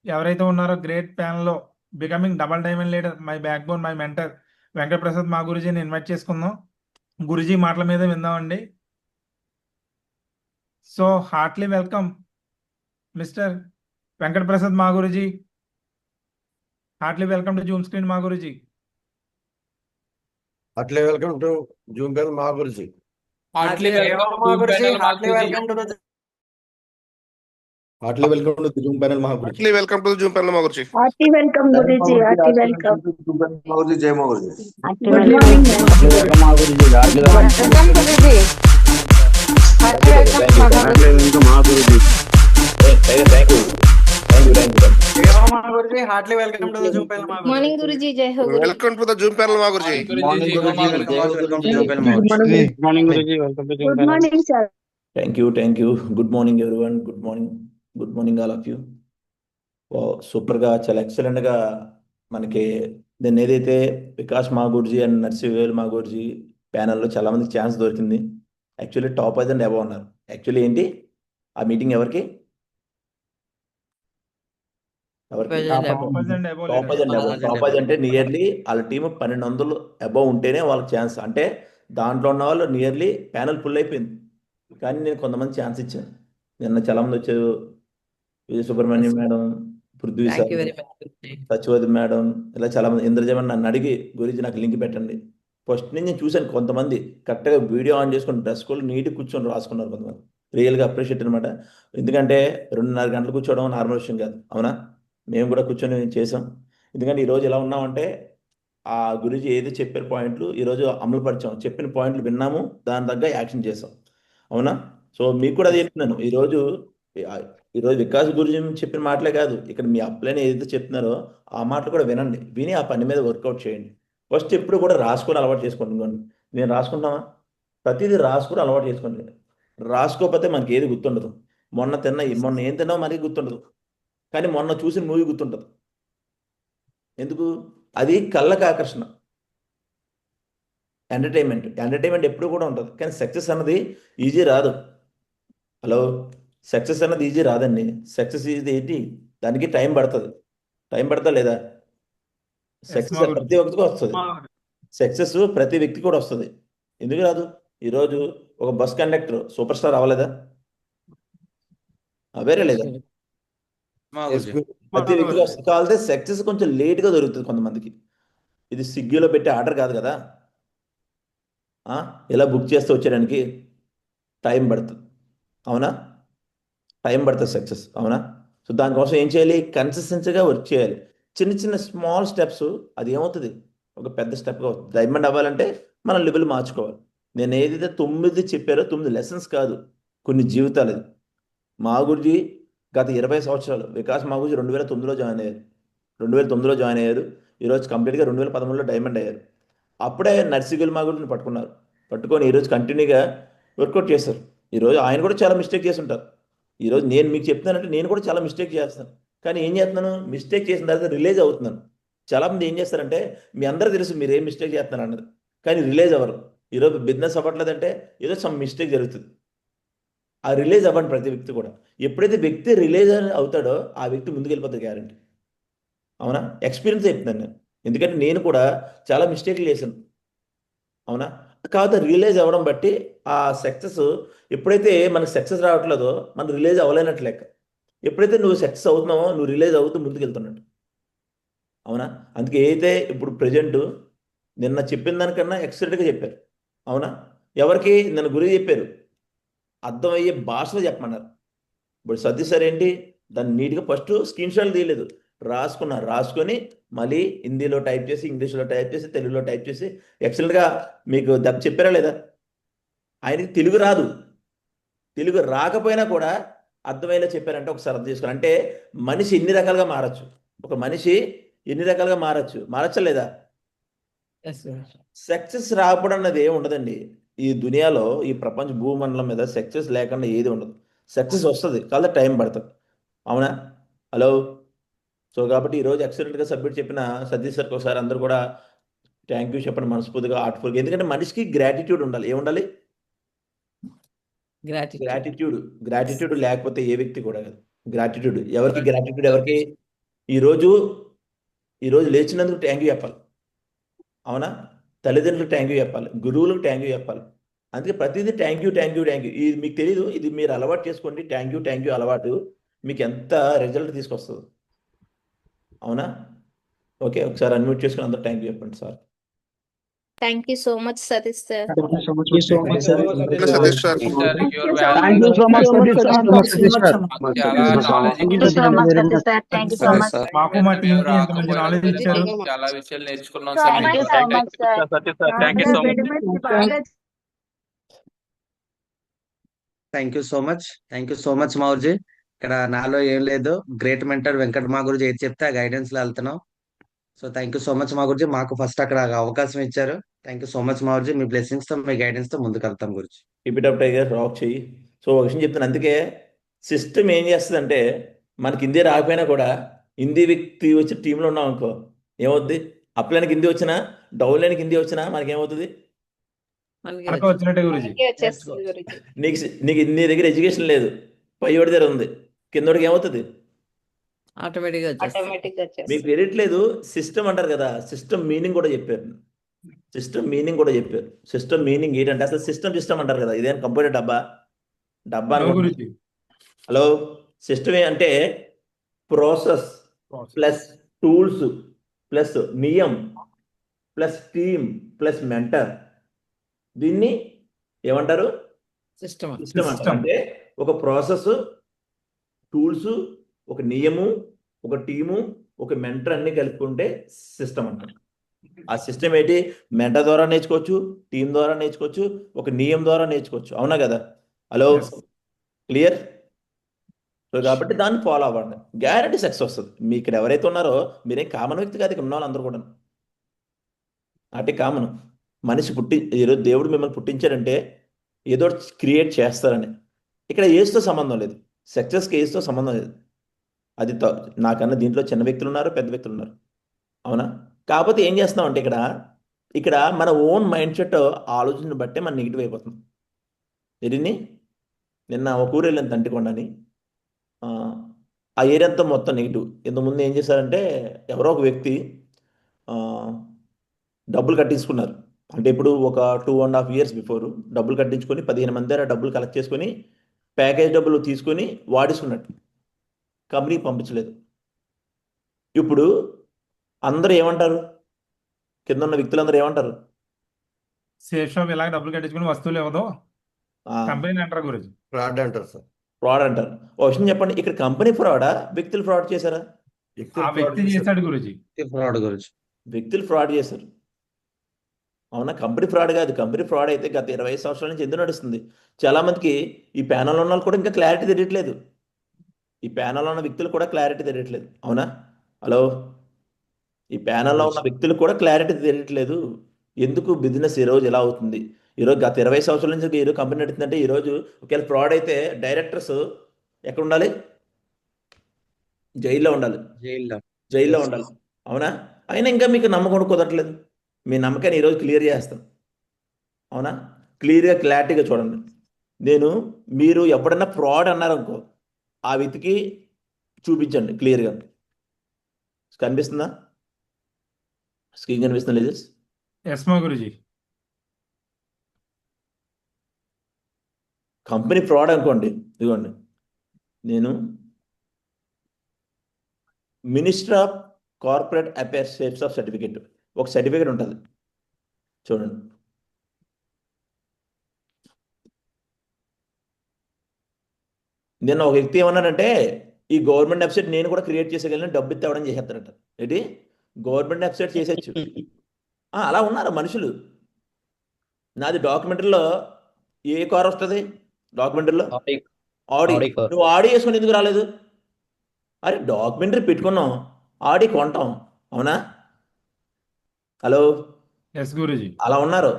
ఎవరైతే ఉన్నారో గ్రేట్ ప్యానల్ లో becoming double diamond leader, my backbone, my mentor Venkata Prasad మా గురుజీని ఇన్వైట్ చేసుకుందాం. గురుజీ మాటల మీద విందామండి. So heartily welcome mister Venkata Prasad మా Guruji. Heartily welcome to Zoom screen మా గురుజీ. అట్లే వెల్కమ్ టు జూమ్ పెన్ మా గురించి. హార్ట్లీ వెల్కమ్ మా టు గురించి. panel హార్ట్లీ మాగురుజీ. Welcome to heartily welcome to Zoom pen మా గురించి. Heartily welcome to the Zoom panel, Maguruji. Hearty welcome, Guruji. Hearty welcome. మా గురించి జై మా గురించి. Good morning, ma'am. Welcome, Guruji. Hearty welcome, Maguruji. మా గురించి. Heartily welcome to Zoom pen మా మార్నింగ్ గురుజీ, జై హో గురు. Welcome to the Zoom panel, Maguruji. Guruji, jai ho Maguruji. Morning, Guruji. Welcome to Zoom Good panel. morning, sir. Thank you. Good morning everyone. Good morning all of you. సూపర్గా, చాలా ఎక్సలెంట్గా మనకి దీన్ని ఏదైతే వికాస్ మా గురుజీ అండ్ నర్సివేల్ మా గురుజీ ప్యానల్లో చాలా మందికి ఛాన్స్ దొరికింది. యాక్చువల్లీ టాప్ 5 అండ్ అబవ్ ఉన్నారు. యాక్చువల్లీ ఏంటి ఆ మీటింగ్ ఎవరికి టాప్ 5 అంటే నియర్లీ వాళ్ళ టీం 1200 అబవ్ ఉంటేనే వాళ్ళకి ఛాన్స్. అంటే దాంట్లో ఉన్న వాళ్ళు నియర్లీ ప్యానల్ ఫుల్ అయిపోయింది. కానీ నేను కొంతమంది ఛాన్స్ ఇచ్చాను. నిన్న చాలా మంది వచ్చారు. Vijaya Subrahmanyam madam, Prithvi sir, Satyavathi madam, ఇలా చాలా మంది. ఇంద్రజమన్ నన్ను అడిగి గురించి నాకు లింక్ పెట్టండి. ఫస్ట్ నుంచి నేను చూశాను కొంతమంది కరెక్ట్గా వీడియో ఆన్ చేసుకుని డ్రెస్ కోడ్ నీట్గా కూర్చొని రాసుకున్నారు. కొంతమంది రియల్గా అప్రిషియేట్ అనమాట. ఎందుకంటే 2.5 గంటలు కూర్చోవడం నార్మల్ విషయం కాదు. అవునా? మేము కూడా కూర్చొని చేసాం. ఎందుకంటే ఈరోజు ఎలా ఉన్నామంటే ఆ గురించి ఏది చెప్పిన పాయింట్లు ఈరోజు అమలు పరిచాం. చెప్పిన పాయింట్లు విన్నాము, దాని తగ్గ యాక్షన్ చేసాం. అవునా? సో మీకు కూడా అది చెప్తున్నాను. ఈరోజు వికాస్ గురించి చెప్పిన మాటలే కాదు, ఇక్కడ మీ అప్లైన్ ఏదైతే చెప్తున్నారో ఆ మాటలు కూడా వినండి. విని ఆ పని మీద వర్కౌట్ చేయండి. ఫస్ట్ ఎప్పుడు కూడా రాసుకొని అలవాటు చేసుకోండి. నేను రాసుకుంటామా? ప్రతిదీ రాసుకొని అలవాటు చేసుకోండి. రాసుకోకపోతే మనకి ఏది గుర్తుండదు. మొన్న ఏం తిన్నామో మనకి గుర్తుండదు, కానీ మొన్న చూసిన మూవీ గుర్తుంటుంది. ఎందుకు? అది కళ్ళకు ఆకర్షణ, ఎంటర్టైన్మెంట్ ఎప్పుడు కూడా ఉంటుంది. కానీ సక్సెస్ అన్నది ఈజీ రాదు. హలో, సక్సెస్ అన్నది ఈజీ రాదండి. సక్సెస్ ఈజీ ఏంటి? దానికి టైం పడుతుంది. టైం పడతా లేదా? సక్సెస్ ప్రతి ఒక్కరికి వస్తుంది. సక్సెస్ ప్రతి వ్యక్తి కూడా వస్తుంది. ఎందుకు రాదు? ఈరోజు ఒక బస్ కండక్టర్ సూపర్ స్టార్ అవ్వలేదా? అవేరే లేదా? ప్రతి వ్యక్తికి వస్తుంది. కావాలంటే సక్సెస్ కొంచెం లేట్గా దొరుకుతుంది కొంతమందికి. ఇది స్విగ్గీలో పెట్టే ఆర్డర్ కాదు కదా. ఇలా బుక్ చేస్తే వచ్చేయడానికి టైం పడుతుంది, అవునా? టైం పడుతుంది సక్సెస్, అవునా? సో దానికోసం ఏం చేయాలి? కన్సిస్టెన్సీగా వర్క్ చేయాలి. చిన్న చిన్న స్మాల్ స్టెప్స్, అది ఏమవుతుంది ఒక పెద్ద స్టెప్గా అవుతుంది. డైమండ్ అవ్వాలంటే మనం లెవెల్ మార్చుకోవాలి. నేను ఏదైతే 9 చెప్పారో 9 లెసన్స్ కాదు, కొన్ని జీవితాలు. ఇది మా గురించి గత 20 సంవత్సరాలు. వికాస్ మా గురించి 2009లో జాయిన్ అయ్యారు. 2009లో జాయిన్ అయ్యారు. ఈరోజు కంప్లీట్గా 2013లో డైమండ్ అయ్యారు. అప్పుడే నర్సిగుల్ మా గురించి పట్టుకున్నారు. పట్టుకొని ఈరోజు కంటిన్యూగా వర్కౌట్ చేస్తారు. ఈరోజు ఆయన కూడా చాలా మిస్టేక్ చేసి ఉంటారు. ఈరోజు నేను మీకు చెప్తున్నానంటే నేను కూడా చాలా మిస్టేక్ చేస్తాను. కానీ ఏం చేస్తున్నాను? మిస్టేక్ చేసిన తర్వాత రిలీజ్ అవుతున్నాను. చాలామంది ఏం చేస్తారంటే, మీ అందరూ తెలుసు మీరు ఏం మిస్టేక్ చేస్తున్నారు అన్నది, కానీ రిలీజ్ అవ్వరు. ఈరోజు బిజినెస్ అవ్వట్లేదంటే ఏదో సమ్ మిస్టేక్ జరుగుతుంది. ఆ రిలీజ్ అవ్వండి ప్రతి వ్యక్తి కూడా. ఎప్పుడైతే వ్యక్తి రిలీజ్ అవుతాడో ఆ వ్యక్తి ముందుకు వెళ్ళిపోతాడు, గ్యారంటీ. అవునా? ఎక్స్పీరియన్స్ చెప్తున్నాను నేను, ఎందుకంటే నేను కూడా చాలా మిస్టేక్లు చేశాను, అవునా? కాకపోతే రియలైజ్ అవ్వడం బట్టి ఆ సక్సెస్, ఎప్పుడైతే మనకు సక్సెస్ రావట్లేదో మనం రిలీజ్ అవ్వలేనట్టు లెక్క. ఎప్పుడైతే నువ్వు సక్సెస్ అవుతున్నావో నువ్వు రిలీజ్ అవుతూ ముందుకు వెళ్తున్నట్టు, అవునా? అందుకే ఏదైతే ఇప్పుడు ప్రజెంట్ నిన్న చెప్పిన దానికన్నా ఎక్సలెంట్గా చెప్పారు, అవునా? ఎవరికి నిన్న గురువు చెప్పారు, అర్థమయ్యే భాషలో చెప్పమన్నారు. ఇప్పుడు సతీష్ సార్ ఏంటి, దాన్ని నీట్గా ఫస్ట్ స్క్రీన్ షాట్ తీయలేదు, రాసుకున్నారు. రాసుకొని మళ్ళీ హిందీలో టైప్ చేసి, ఇంగ్లీష్లో టైప్ చేసి, తెలుగులో టైప్ చేసి ఎక్సలెంట్గా మీకు చెప్పారా లేదా? ఆయనకి తెలుగు రాదు, తెలుగు రాకపోయినా కూడా అర్థమయ్యేలా చెప్పారంటే ఒకసారి అర్థం చేసుకోవాలి. అంటే మనిషి ఎన్ని రకాలుగా మారచ్చు, ఒక మనిషి ఎన్ని రకాలుగా మారచ్చా లేదా? సక్సెస్ రాకపోవడం అన్నది ఏమి ఉండదండి. ఈ దునియాలో, ఈ ప్రపంచ భూమండలం మీద సక్సెస్ లేకుండా ఏది ఉండదు. సక్సెస్ వస్తుంది, కానీ టైం పడుతుంది, అవునా? హలో. సో కాబట్టి ఈరోజు ఎక్సలెంట్గా సబ్మిట్ చెప్పిన సతీష్ సార్కి ఒకసారి అందరూ కూడా థ్యాంక్ యూ చెప్పండి మనస్ఫూర్తిగా, హార్ట్ఫుల్గా. ఎందుకంటే మనిషికి గ్రాటిట్యూడ్ ఉండాలి. ఏముండాలి? గ్రాటిట్యూడ్ లేకపోతే ఏ వ్యక్తి కూడా కాదు. గ్రాటిట్యూడ్ ఎవరికి? గ్రాటిట్యూడ్ ఎవరికి? ఈరోజు లేచినందుకు థ్యాంక్ యూ చెప్పాలి, అవునా? తల్లిదండ్రులకు థ్యాంక్ యూ చెప్పాలి, గురువులకు థ్యాంక్ యూ చెప్పాలి. అందుకే ప్రతిదీ థ్యాంక్ యూ. ఇది మీకు తెలియదు, ఇది మీరు అలవాటు చేసుకోండి. థ్యాంక్ యూ అలవాటు మీకు ఎంత రిజల్ట్ తీసుకొస్తుంది, అవునా? ఓకే, ఒకసారి అన్మ్యూట్ చేసుకుని అందరూ థ్యాంక్ యూ చెప్పండి sir. Thank you so much, Satish sir. Thank you so much, sir. Satish sir. Thank you so Thank you so much, Satish sir. Thank you so much, Satish sir. Thank you so much. మాకు మా టీం కి ఎంత మంచి నాలెడ్జ్ ఇచ్చారు. చాలా విషయాలు నేర్చుకున్నాం Thank you so much, sir. Thank you so much. Thank you so much మావుజీ. ఇక్కడ నాలో ఏం లేదు, గ్రేట్ మెంటర్ వెంకట మా గురించి ఏది చెప్తే ఆ గైడెన్స్ లో వెళ్తున్నాం. So thank you so much మా గురించి, మాకు ఫస్ట్ అక్కడ అవకాశం ఇచ్చారు. థ్యాంక్ యూ సో మచ్ మా గురించి. మీ బ్లెస్సింగ్స్ తో, మీ గైడెన్స్ తో ముందుకు వెళ్తాం గురించి. Keep it up tiger, rock చెయ్యి. సో ఒక విషయం చెప్తాను, అందుకే సిస్టమ్ ఏం చేస్తుందంటే, మనకి హిందీ రాకపోయినా కూడా హిందీ వ్యక్తి వచ్చి టీంలో ఉన్నాం అనుకో, ఏమవుద్ది? అప్లైన్కి హిందీ వచ్చినా, డౌన్లైన్కి హిందీ వచ్చినా మనకి ఏమవుతుంది? మనకు వచ్చినట్టే గురించి. నీకు నీ దగ్గర ఎడ్యుకేషన్ లేదు, పైవాడి దగ్గర ఉంది, కిందోడికి ఏమవుతుంది? మీకు క్రెడిట్ లేదు. సిస్టమ్ అంటారు కదా, సిస్టమ్ మీనింగ్ కూడా చెప్పారు. సిస్టమ్ మీనింగ్ ఏంటంటే, అసలు సిస్టమ్ అంటారు కదా, ఇదేం కంప్యూటర్ డబ్బా గురించి. హలో. సిస్టమ్ అంటే ప్రాసెస్ ప్లస్ టూల్స్ ప్లస్ నియం ప్లస్ టీమ్ ప్లస్ మెంటర్. దీన్ని ఏమంటారు? సిస్టమ్ అంటారు. అంటే ఒక ప్రాసెస్, టూల్స్, ఒక నియము, ఒక టీము, ఒక మెంటర్ అన్ని కలుపుకుంటే సిస్టమ్ అంటారు. ఆ సిస్టమ్ ఏంటి? మెంటర్ ద్వారా నేర్చుకోవచ్చు, టీం ద్వారా నేర్చుకోవచ్చు, ఒక నియం ద్వారా నేర్చుకోవచ్చు, అవునా కదా? Hello, clear? సో కాబట్టి దాన్ని ఫాలో అవ్వండి, గ్యారంటీ సక్సెస్ వస్తుంది. మీ ఇక్కడ ఎవరైతే ఉన్నారో మీరేం కామన్ వ్యక్తి కాదు, ఇక్కడ ఉన్న వాళ్ళందరూ కూడా అంటే కామన్ మనిషి. ఈరోజు దేవుడు మిమ్మల్ని పుట్టించాడంటే ఏదో క్రియేట్ చేస్తారని. ఇక్కడ ఏజ్తో సంబంధం లేదు, సక్సెస్కి ఏజ్తో సంబంధం లేదు. అది నాకన్నా దీంట్లో చిన్న వ్యక్తులు ఉన్నారు, పెద్ద వ్యక్తులు ఉన్నారు, అవునా? కాకపోతే ఏం చేస్తున్నాం అంటే, ఇక్కడ మన ఓన్ మైండ్ సెట్ ఆలోచన బట్టే మనం నెగిటివ్ అయిపోతున్నాం. ఎరిని నిన్న ఒక ఊరు వెళ్ళాను, తంటికొండని. ఆ ఏరియా అంతా మొత్తం నెగిటివ్. ఇంతకుముందు ఏం చేశారంటే, ఎవరో ఒక వ్యక్తి డబ్బులు కట్టించుకున్నారు. అంటే ఇప్పుడు ఒక 2.5 years బిఫోర్ డబ్బులు కట్టించుకొని 15 మంది దగ్గర డబ్బులు కలెక్ట్ చేసుకొని ప్యాకేజ్ డబ్బులు తీసుకొని వాడేసుకున్నట్టు, కంపెనీకి పంపించలేదు. ఇప్పుడు అందరూ ఏమంటారు? కింద ఉన్న వ్యక్తులందరూ ఏమంటారు? సేఫ్ షాప్ ఇలాగ డబ్బులు కట్టించుకుని వస్తువులు ఇవ్వదు కంపెనీ అంటారు గురుజీ. ఫ్రాడ్ అంటారు సార్. ఫ్రాడ్ అంటారు. ఒక విషయం చెప్పండి, ఇక్కడ కంపెనీ ఫ్రాడా వ్యక్తులు ఫ్రాడ్ చేశారా? ఆ వ్యక్తి చేశాడు గురుజీ. ఫ్రాడ్ గురించి వ్యక్తులు ఫ్రాడ్ చేశారు. అవునా? కంపెనీ ఫ్రాడ్ కాదు. కంపెనీ ఫ్రాడ్ అయితే గత 20 సంవత్సరాల నుంచి ఎందుకు నడుస్తుంది? చాలా మందికి ఈ ప్యానల్ ఉన్న వాళ్ళు కూడా ఇంకా క్లారిటీ తెలియట్లేదు. ఈ ప్యానల్లో ఉన్న వ్యక్తులు కూడా క్లారిటీ తెలియట్లేదు. అవునా? హలో, ఈ ప్యానల్లో ఉన్న వ్యక్తులు కూడా క్లారిటీ తెలియట్లేదు. ఎందుకు బిజినెస్ ఈరోజు ఎలా అవుతుంది? ఈరోజు గత 20 సంవత్సరాల నుంచి ఈరోజు కంపెనీ నడుతుందంటే ఈరోజు ఒకవేళ ఫ్రాడ్ అయితే డైరెక్టర్స్ ఎక్కడ ఉండాలి? జైల్లో ఉండాలి. జైల్లో ఉండాలి. అవునా? అయినా ఇంకా మీకు నమ్మకం కుదరట్లేదు. మీ నమ్మకాన్ని ఈరోజు క్లియర్ చేస్తాను. అవునా? క్లియర్గా క్లారిటీగా చూడండి. మీరు ఎప్పుడన్నా ఫ్రాడ్ అన్నారనుకో, ఆ వ్యక్తికి చూపించండి క్లియర్గా. కనిపిస్తుందా? స్క్రీన్ కనిపిస్తుందా లేదు? ఎస్ మా గురుజీ. కంపెనీ ఫ్రాడ్ అనుకోండి, ఇదిగోండి, నేను minister of corporate affairs shapes of certificate, ఒక సర్టిఫికేట్ ఉంటుంది చూడండి. నేను ఒక వ్యక్తి ఏమన్నానంటే, ఈ గవర్నమెంట్ వెబ్సైట్ నేను కూడా క్రియేట్ చేసేయగలను, డబ్బు ఇవ్వడం చేసేస్తారంట. ఏంటి? గవర్నమెంట్ వెబ్సైట్ చేసేచ్చు. అలా ఉన్నారు మనుషులు. నాది డాక్యుమెంటరీలో ఏ కార్ వస్తుంది? డాక్యుమెంటరీలో ఆడి. నువ్వు ఆడి వేసుకొని ఎందుకు రాలేదు? అరే డాక్యుమెంటరీ పెట్టుకున్నాం, ఆడి కొంటాం. అవునా? Hello, yes Guruji. అలా ఉన్నారు.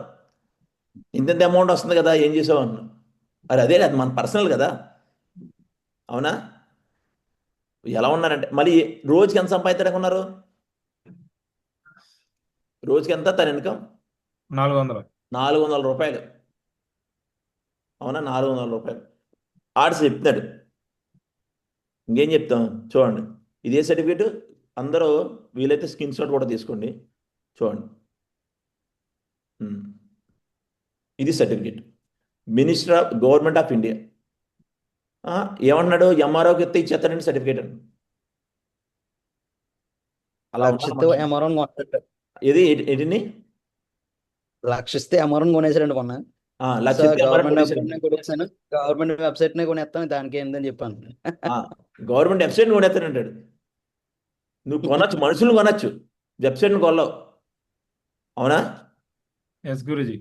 ఇంత అమౌంట్ వస్తుంది కదా, ఏం చేసావు అన్న. అరే అదే అది మన పర్సనల్ కదా. అవునా? ఎలా ఉన్నారంటే మళ్ళీ రోజుకి ఎంత సంపాదించడానికి ఉన్నారు? రోజుకి ఎంత తన ఇన్కమ్? 400 రూపాయలు. అవునా? 400 రూపాయలు ఆర్ట్స్ చెప్తున్నాడు. ఇంకేం చెప్తాం చూడండి. ఇదే సర్టిఫికేట్ అందరూ వీలైతే స్క్రీన్ షాట్ కూడా తీసుకోండి. చూడండి, ఇది certificate. Minister of government of India ఏమన్నాడు? ఎంఆర్ఓకి ఎత్తే ఇచ్చేస్తాడండి సర్టిఫికేట్ అని. అలా ఇది ఎన్ని లక్షిస్తే అమౌంట్ కొనేసారండి కొన్న. గవర్నమెంట్ వెబ్సైట్ నే కొనేస్తాను, దానికి ఏందని చెప్పాను. గవర్నమెంట్ వెబ్సైట్ కొనేస్తానంటాడు. నువ్వు కొనొచ్చు, మనుషులు కొనొచ్చు, వెబ్సైట్ని కొనలేవు. అవునా? ఎస్ గురుజీ.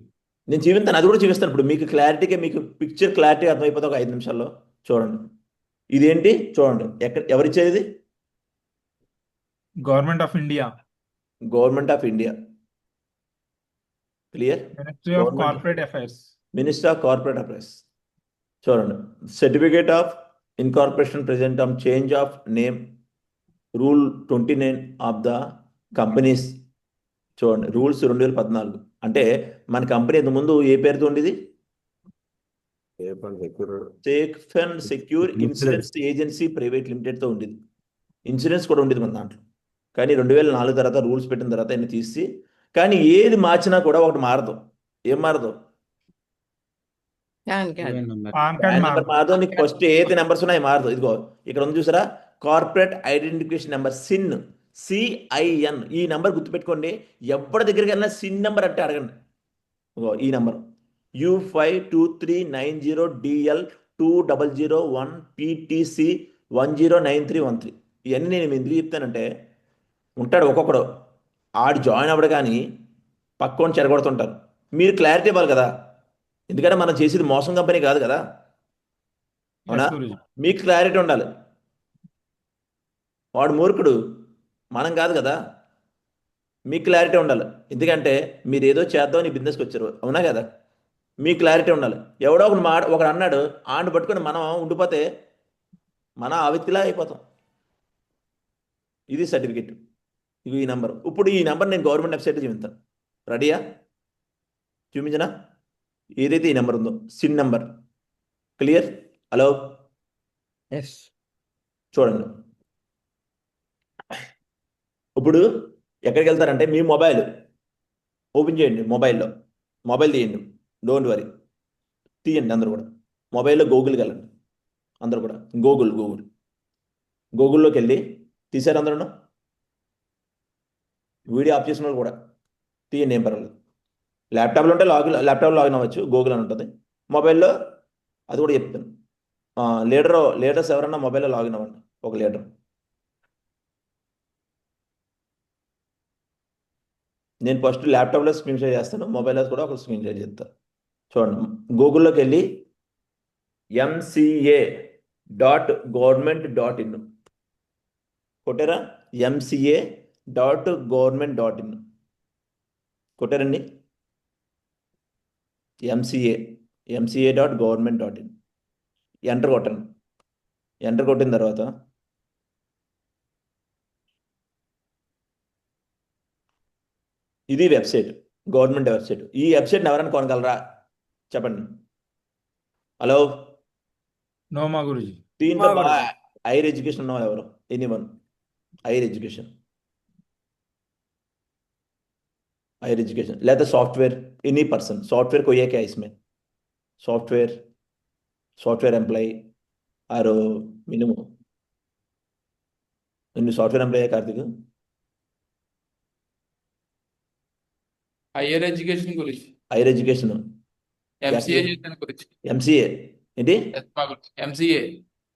నేను చూపిస్తాను, అది కూడా చూపిస్తాను. ఇప్పుడు మీకు క్లారిటీగా, మీకు పిక్చర్ క్లారిటీ అర్థమైపోతుంది ఒక 5 నిమిషాల్లో. చూడండి, ఇదేంటి చూడండి. ఎవరిచ్చేది? Government of India. Government of India. Clear? Ministry of corporate affairs. Minister of corporate affairs. చూడండి, certificate of incorporation present of change of name, rule 29 of the companies. చూడండి, రూల్స్ 2014. అంటే మన కంపెనీ ఇంతకుముందు ఏ పేరుతో ఉండేది? Safe and secure insurance agency private లిమిటెడ్తో ఉండేది. ఇన్సూరెన్స్ కూడా ఉండేది మన దాంట్లో. కానీ 2004 తర్వాత రూల్స్ పెట్టిన తర్వాత అన్ని తీసి, కానీ ఏది మార్చినా కూడా ఒకటి మారదు. ఏం మారదు? నెంబర్ మారదు. నీకు ఫస్ట్ ఏది నెంబర్స్ ఉన్నాయి మారదు. ఇదిగో ఇక్కడ ఉంది చూసారా, corporate identification number, sin, CIN. ఈ నెంబర్ గుర్తుపెట్టుకోండి. ఎవరి దగ్గరికి వెళ్ళినా సిన్ నెంబర్ అంటే అడగండి. ఈ నెంబర్ U5239020001PTC109313. ఇవన్నీ నేను ఎందుకు చెప్తానంటే, ఉంటాడు ఒక్కొక్కడు, ఆడు జాయిన్ అవ్వడు కానీ పక్కన చెరగొడుతుంటారు. మీరు క్లారిటీ ఇవ్వాలి కదా, ఎందుకంటే మనం చేసేది మోసం కంపెనీ కాదు కదా. అవునా? మీకు క్లారిటీ ఉండాలి. వాడు మూర్ఖుడు, మనం కాదు కదా. మీకు క్లారిటీ ఉండాలి, ఎందుకంటే మీరు ఏదో చేద్దామని బిజినెస్కి వచ్చారు. అవునా కదా? మీకు క్లారిటీ ఉండాలి. ఎవడో ఒకడు అన్నాడు, ఆండు పట్టుకొని మనం ఉండిపోతే మనం ఆ వ్యక్తిలా అయిపోతాం. ఇది సర్టిఫికేట్. ఇది ఈ నెంబర్. ఇప్పుడు ఈ నెంబర్ నేను గవర్నమెంట్ వెబ్సైట్లో చూపిస్తాను. రెడీయా? చూపించనా? ఏదైతే ఈ నెంబర్ ఉందో సిన్ నెంబర్. క్లియర్? హలో, చూడండి. ఇప్పుడు ఎక్కడికి వెళ్తారంటే, మీ మొబైల్ ఓపెన్ చేయండి. మొబైల్ తీయండి. డోంట్ వరీ, తీయండి అందరూ కూడా. మొబైల్లో గూగుల్కి వెళ్ళండి అందరూ కూడా. గూగుల్లోకి వెళ్ళి తీసారు అందరూ. వీడియో ఆఫ్ చేసిన వాళ్ళు కూడా తీయండి, ఏం పర్వాలేదు. ల్యాప్టాప్లో ఉంటే ల్యాప్టాప్లో లాగిన్ అవ్వచ్చు, గూగుల్ అని ఉంటుంది. మొబైల్లో అది కూడా చెప్తాను. లీడర్స్ ఎవరన్నా మొబైల్లో లాగిన్ అవ్వండి, ఒక లీడర్. నేను ఫస్ట్ ల్యాప్టాప్లో స్క్రీన్ షేర్ చేస్తాను, మొబైల్లో కూడా ఒక స్క్రీన్ షేర్ చేస్తాను. చూడండి, గూగుల్లోకి వెళ్ళి mca.government.in కొట్టారా? mca.government.in కొట్టారండి? mca.government.in ఎంటర్ కొట్టండి. ఎంటర్ కొట్టిన తర్వాత ఇది వెబ్సైట్, గవర్నమెంట్ వెబ్సైట్. ఈ వెబ్సైట్ని ఎవరైనా కొనగలరా చెప్పండి? హలో, నో మా గురుజీ. దీంట్లో మా గురుజీ. హైయర్ ఎడ్యుకేషన్ ఉన్న వాళ్ళు ఎవరు? ఎనీవన్? హైయర్ ఎడ్యుకేషన్ లేదా सॉफ्टवेयर, एनी पर्सन सॉफ्टवेयर कोई है क्या इसमें? सॉफ्टवेयर एम्प्लॉय और मिनिमम इन सॉफ्टवेयर एम्प्लॉय है कार्तिक? హైయర్ ఎడ్యుకేషన్ గురించి హైయర్ ఎడ్యుకేషన్ ఎంసీఏ చేసిన గురించి ఎంసీఏ ఏంటి? ఎంసీఏ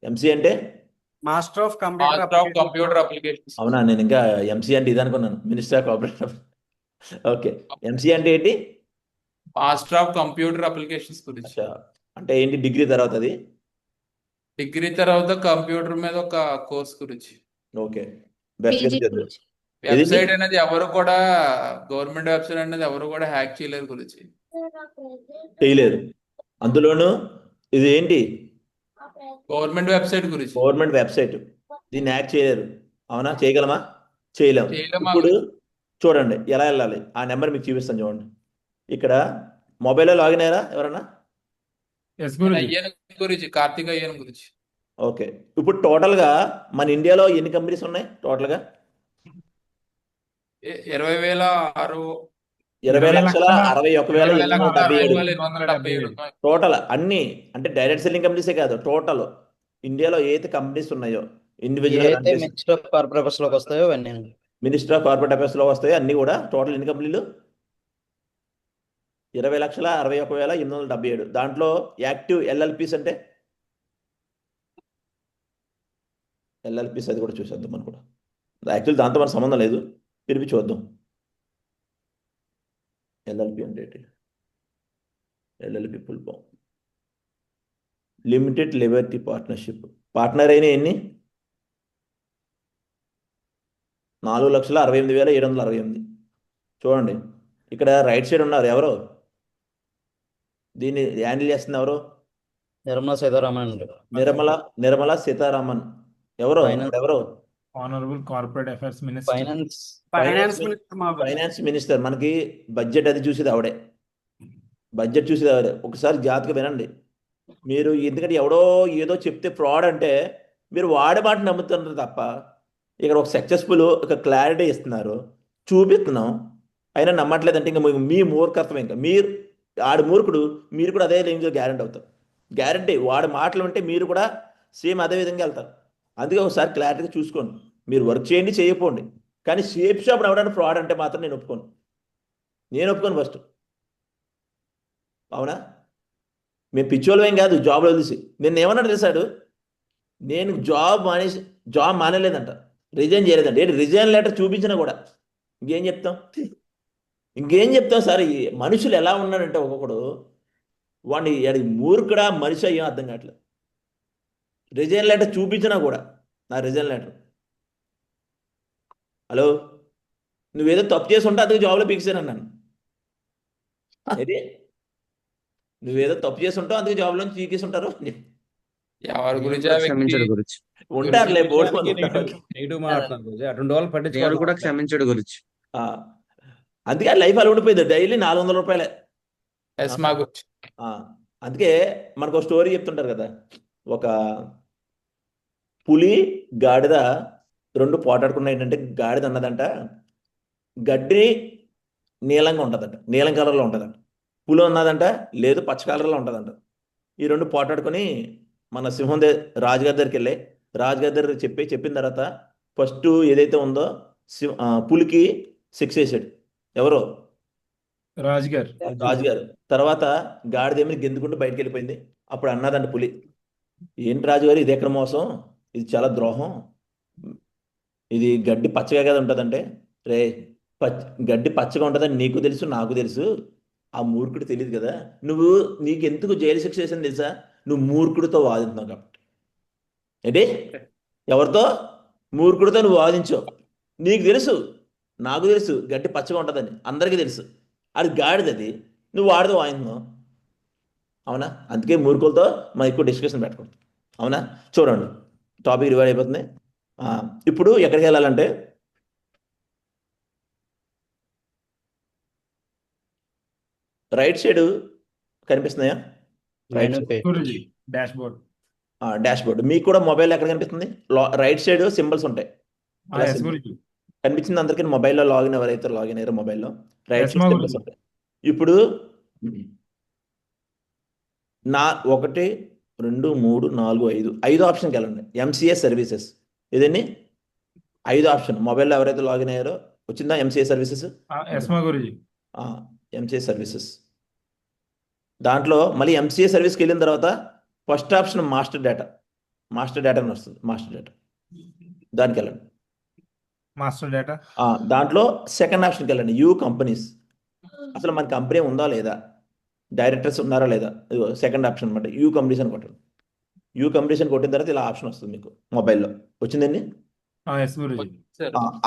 ఎంసీఏ అంటే master of master of computer applications. అవునా, నేను ఇంకా ఎంసీఏ అంటే ఇది అనుకున్నాను, minister of corporation. Okay, MCA అంటే ఏంటి? మాస్టర్ ఆఫ్ కంప్యూటర్ అప్లికేషన్స్ గురించి. అచ్చా, అంటే ఏంటి? డిగ్రీ తర్వాత అది? డిగ్రీ తర్వాత కంప్యూటర్ మీద ఒక కోర్స్ గురించి. ఓకే, బెస్ట్ పీజీ చదువు. గురించి. వెబ్సైట్ అనేది ఎవరు కూడా, గవర్నమెంట్ వెబ్సైట్ అనేది ఎవరు కూడా హ్యాక్ చేయలేరు గురించి. చేయలేరు. అందులోను ఇది ఏంటి? గవర్నమెంట్ వెబ్సైట్ గురించి. గవర్నమెంట్ వెబ్సైట్, దీన్ని హ్యాక్ చేయలేరు. అవునా? చేయగలమా? చేయలేము. చేయలేమా? ఇప్పుడు చూడండి ఎలా వెళ్ళాలి, ఆ నెంబర్ మీకు చూపిస్తాను చూడండి. ఇక్కడ మొబైల్లో లాగిన్ అయ్యారా ఎవరన్నా? ఎస్ గురుజీ. అయ్యన్ గురించి, కార్తిక్ అయ్యన్ గురించి. ఓకే, ఇప్పుడు టోటల్గా మన ఇండియాలో ఎన్ని కంపెనీస్ ఉన్నాయి టోటల్గా? 20,006 20,61,877 టోటల్ అన్ని, అంటే డైరెక్ట్ సెల్లింగ్ కంపెనీసే కాదు, టోటల్ ఇండియాలో ఏదైతే కంపెనీస్ ఉన్నాయో ఇండివిజువల్ ఏదైతే మినిస్టర్ ఆఫ్ కార్పొరేషన్స్ లోకి వస్తాయో అవన్నీ. మినిస్టర్ ఆఫ్ కార్పొరేట్ అఫైర్స్ లో వస్తాయి అన్ని కూడా. టోటల్ ఎన్ని కంపెనీలు? 20,61,877. దాంట్లో యాక్టివ్ ఎల్ఎల్పిస్ అంటే ఎల్ఎల్పిస్ అది కూడా చూసేద్దాం మనం కూడా. యాక్చువల్ దాంతో మన సంబంధం లేదు, తిరిగి చూద్దాం. ఎల్ఎల్పి అంటే LLP full form limited liberty partnership. Partner అయిన ఎన్ని? 4,68,768. చూడండి, ఇక్కడ రైట్ సైడ్ ఉన్నారు ఎవరు? దీన్ని హ్యాండిల్ చేస్తుంది ఎవరు? నిర్మలా సీతారామన్ అండి. నిర్మలా సీతారామన్. ఎవరు? ఎవరు? Honourable corporate affairs minister. Finance minister మా గురుజీ. Finance minister. మనకి బడ్జెట్ అది చూసేది ఆవిడే, బడ్జెట్ చూసేది ఆవిడే. ఒకసారి జాగ్రత్తగా వినండి మీరు, ఎందుకంటే ఎవడో ఏదో చెప్తే ఫ్రాడ్ అంటే మీరు వాడే మాట నమ్ముతున్నారు తప్ప, ఇక్కడ ఒక సక్సెస్ఫుల్ ఒక క్లారిటీ ఇస్తున్నారు, చూపిస్తున్నాం, అయినా నమ్మట్లేదంటే ఇంకా మీ మూర్ఖత్వం. ఇంకా మీరు ఆడు మూర్ఖుడు, మీరు కూడా అదే రేంజ్లో గ్యారెంటీ అవుతారు. గ్యారెంటీ వాడి మాటలు ఉంటే మీరు కూడా సేమ్ అదే విధంగా వెళ్తారు. అందుకే ఒకసారి క్లారిటీగా చూసుకోండి. మీరు వర్క్ చేయండి, చేయకపోండి, కానీ షేప్ షాప్ ఎవరైనా ఫ్రాడ్ అంటే మాత్రం నేను ఒప్పుకోను ఫస్ట్. అవునా? మేము పిచ్చోళ్ళు ఏం కాదు, జాబ్లో తెలిసి. నేను ఏమన్నా తెలిసాడు, నేను జాబ్ మానేలేదంట, రిజైన్ చేయలేదంట. ఏంటి రిజైన్ లెటర్ చూపించినా కూడా ఇంకేం చెప్తాం సార్? ఈ మనుషులు ఎలా ఉన్నారంటే ఒక్కొక్కడు వాడిని మూర్ఖుడా మనిషి అయ్యో అర్థం కావట్లేదు. రిజైన్ లెటర్ చూపించినా కూడా, నా రిజైన్ లెటర్, హలో నువ్వేదో తప్పు చేసి ఉంటే అందుకు జాబ్లో పీక్సాను అన్నాను. అయితే నువ్వేదో తప్పు చేసి ఉంటావు అందుకే జాబ్లో పీకేసి ఉంటారు. ఎవరి గురించి క్షమించడు గురించి. ఉంటారులే, బోర్డు నెగిటివ్ మాట్లాడుతున్నారు గురుజీ. అటువంటి వాళ్ళు దేవుడు పట్టించుకోవాలి. కూడా క్షమించడు గురించి. అందుకే లైఫ్ అలా ఉండిపోయింది. డైలీ 400 రూపాయలే. ఎస్ మా గురించి. అందుకే మనకు ఒక స్టోరీ చెప్తుంటారు కదా, ఒక పులి గాడిద రెండు పోటాడుకున్న ఏంటంటే, గాడిద అన్నదంట గడ్డి నీలంగా ఉంటుందంట, నీలం కలర్లో ఉంటుందంట. పులి ఉన్నదంట లేదు పచ్చ కలర్లో ఉంటుందంట. ఈ రెండు పోటాడుకొని మన సింహం రాజుగారి దగ్గరికి వెళ్ళి, రాజుగారి దగ్గర చెప్పిన తర్వాత ఫస్ట్ ఏదైతే ఉందో పులికి శిక్ష వేసాడు. ఎవరో రాజు గారు. రాజు గారు. తర్వాత గాడిదేమి గెంతుకుంటూ బయటకు వెళ్ళిపోయింది. అప్పుడు అన్నదంట పులి, ఏంటి రాజు గారు ఇది ఎక్కడ మోసం, ఇది చాలా ద్రోహం, ఇది గడ్డి పచ్చగా కదా ఉంటుందంటే, రే గడ్డి పచ్చగా ఉంటుందని నీకు తెలుసు నాకు తెలుసు, ఆ మూర్ఖుడు తెలియదు కదా, నీకు ఎందుకు జైలు శిక్ష చేసింది తెలుసా, నువ్వు మూర్ఖుడితో వాదింటున్నావు కాబట్టి. ఏంటి ఎవరితో? మూర్ఖుడితో నువ్వు వాదించావు. నీకు తెలుసు నాకు తెలుసు గడ్డి పచ్చగా ఉంటుందని, అందరికీ తెలుసు, అది గాడిది, అది నువ్వు వాడితో వాదింటున్నావు. అవునా? అందుకే మూర్ఖులతో మనం ఎక్కువ డిస్కషన్ పెట్టకూడదు. అవునా? చూడండి, టాపిక్ రివైడ్ అయిపోతుంది. ఇప్పుడు ఎక్కడికి వెళ్ళాలంటే రైట్ సైడ్ కనిపిస్తున్నాయా? Right Menu page. గురుజీ డాష్ బోర్డ్. Dashboard. మీకు కూడా మొబైల్ ఎక్కడ కనిపిస్తుంది? రైట్ సైడ్ సింబల్స్ ఉంటాయి. ఎస్ గురుజీ. కనిపించింది అందరికీ మొబైల్లో లాగిన్, ఎవరైతే లాగిన్ అయ్యారో మొబైల్లో రైట్ Yes, సైడ్ మా సింబల్స్ గురుజీ. ఉంటాయి. ఇప్పుడు 1 2 3 4 5 5 ఆప్షన్కి వెళ్ళండి. MCA services. ఇదండి 5 ఆప్షన్. మొబైల్లో ఎవరైతే లాగిన్ అయ్యారో వచ్చిందా ఎంసీఏ సర్వీసెస్? ఎస్ మా గురుజీ. MCA services. దాంట్లో మళ్ళీ ఎంసీఏ సర్వీస్కి వెళ్ళిన తర్వాత first option master data. Master data అని వస్తుంది. మాస్టర్ డేటా దానికి వెళ్ళండి. Master data. దాంట్లో సెకండ్ ఆప్షన్కి వెళ్ళండి. You companies. అసలు మన కంపెనీ ఉందా లేదా, డైరెక్టర్స్ ఉన్నారా లేదా, సెకండ్ ఆప్షన్ అనమాట. యూ కంపెనీస్ అని కొట్టండి. యూ కంపెనీస్ అని కొట్టిన తర్వాత ఇలా ఆప్షన్ వస్తుంది మీకు మొబైల్లో. వచ్చిందండి. ఎస్ గురుజీ.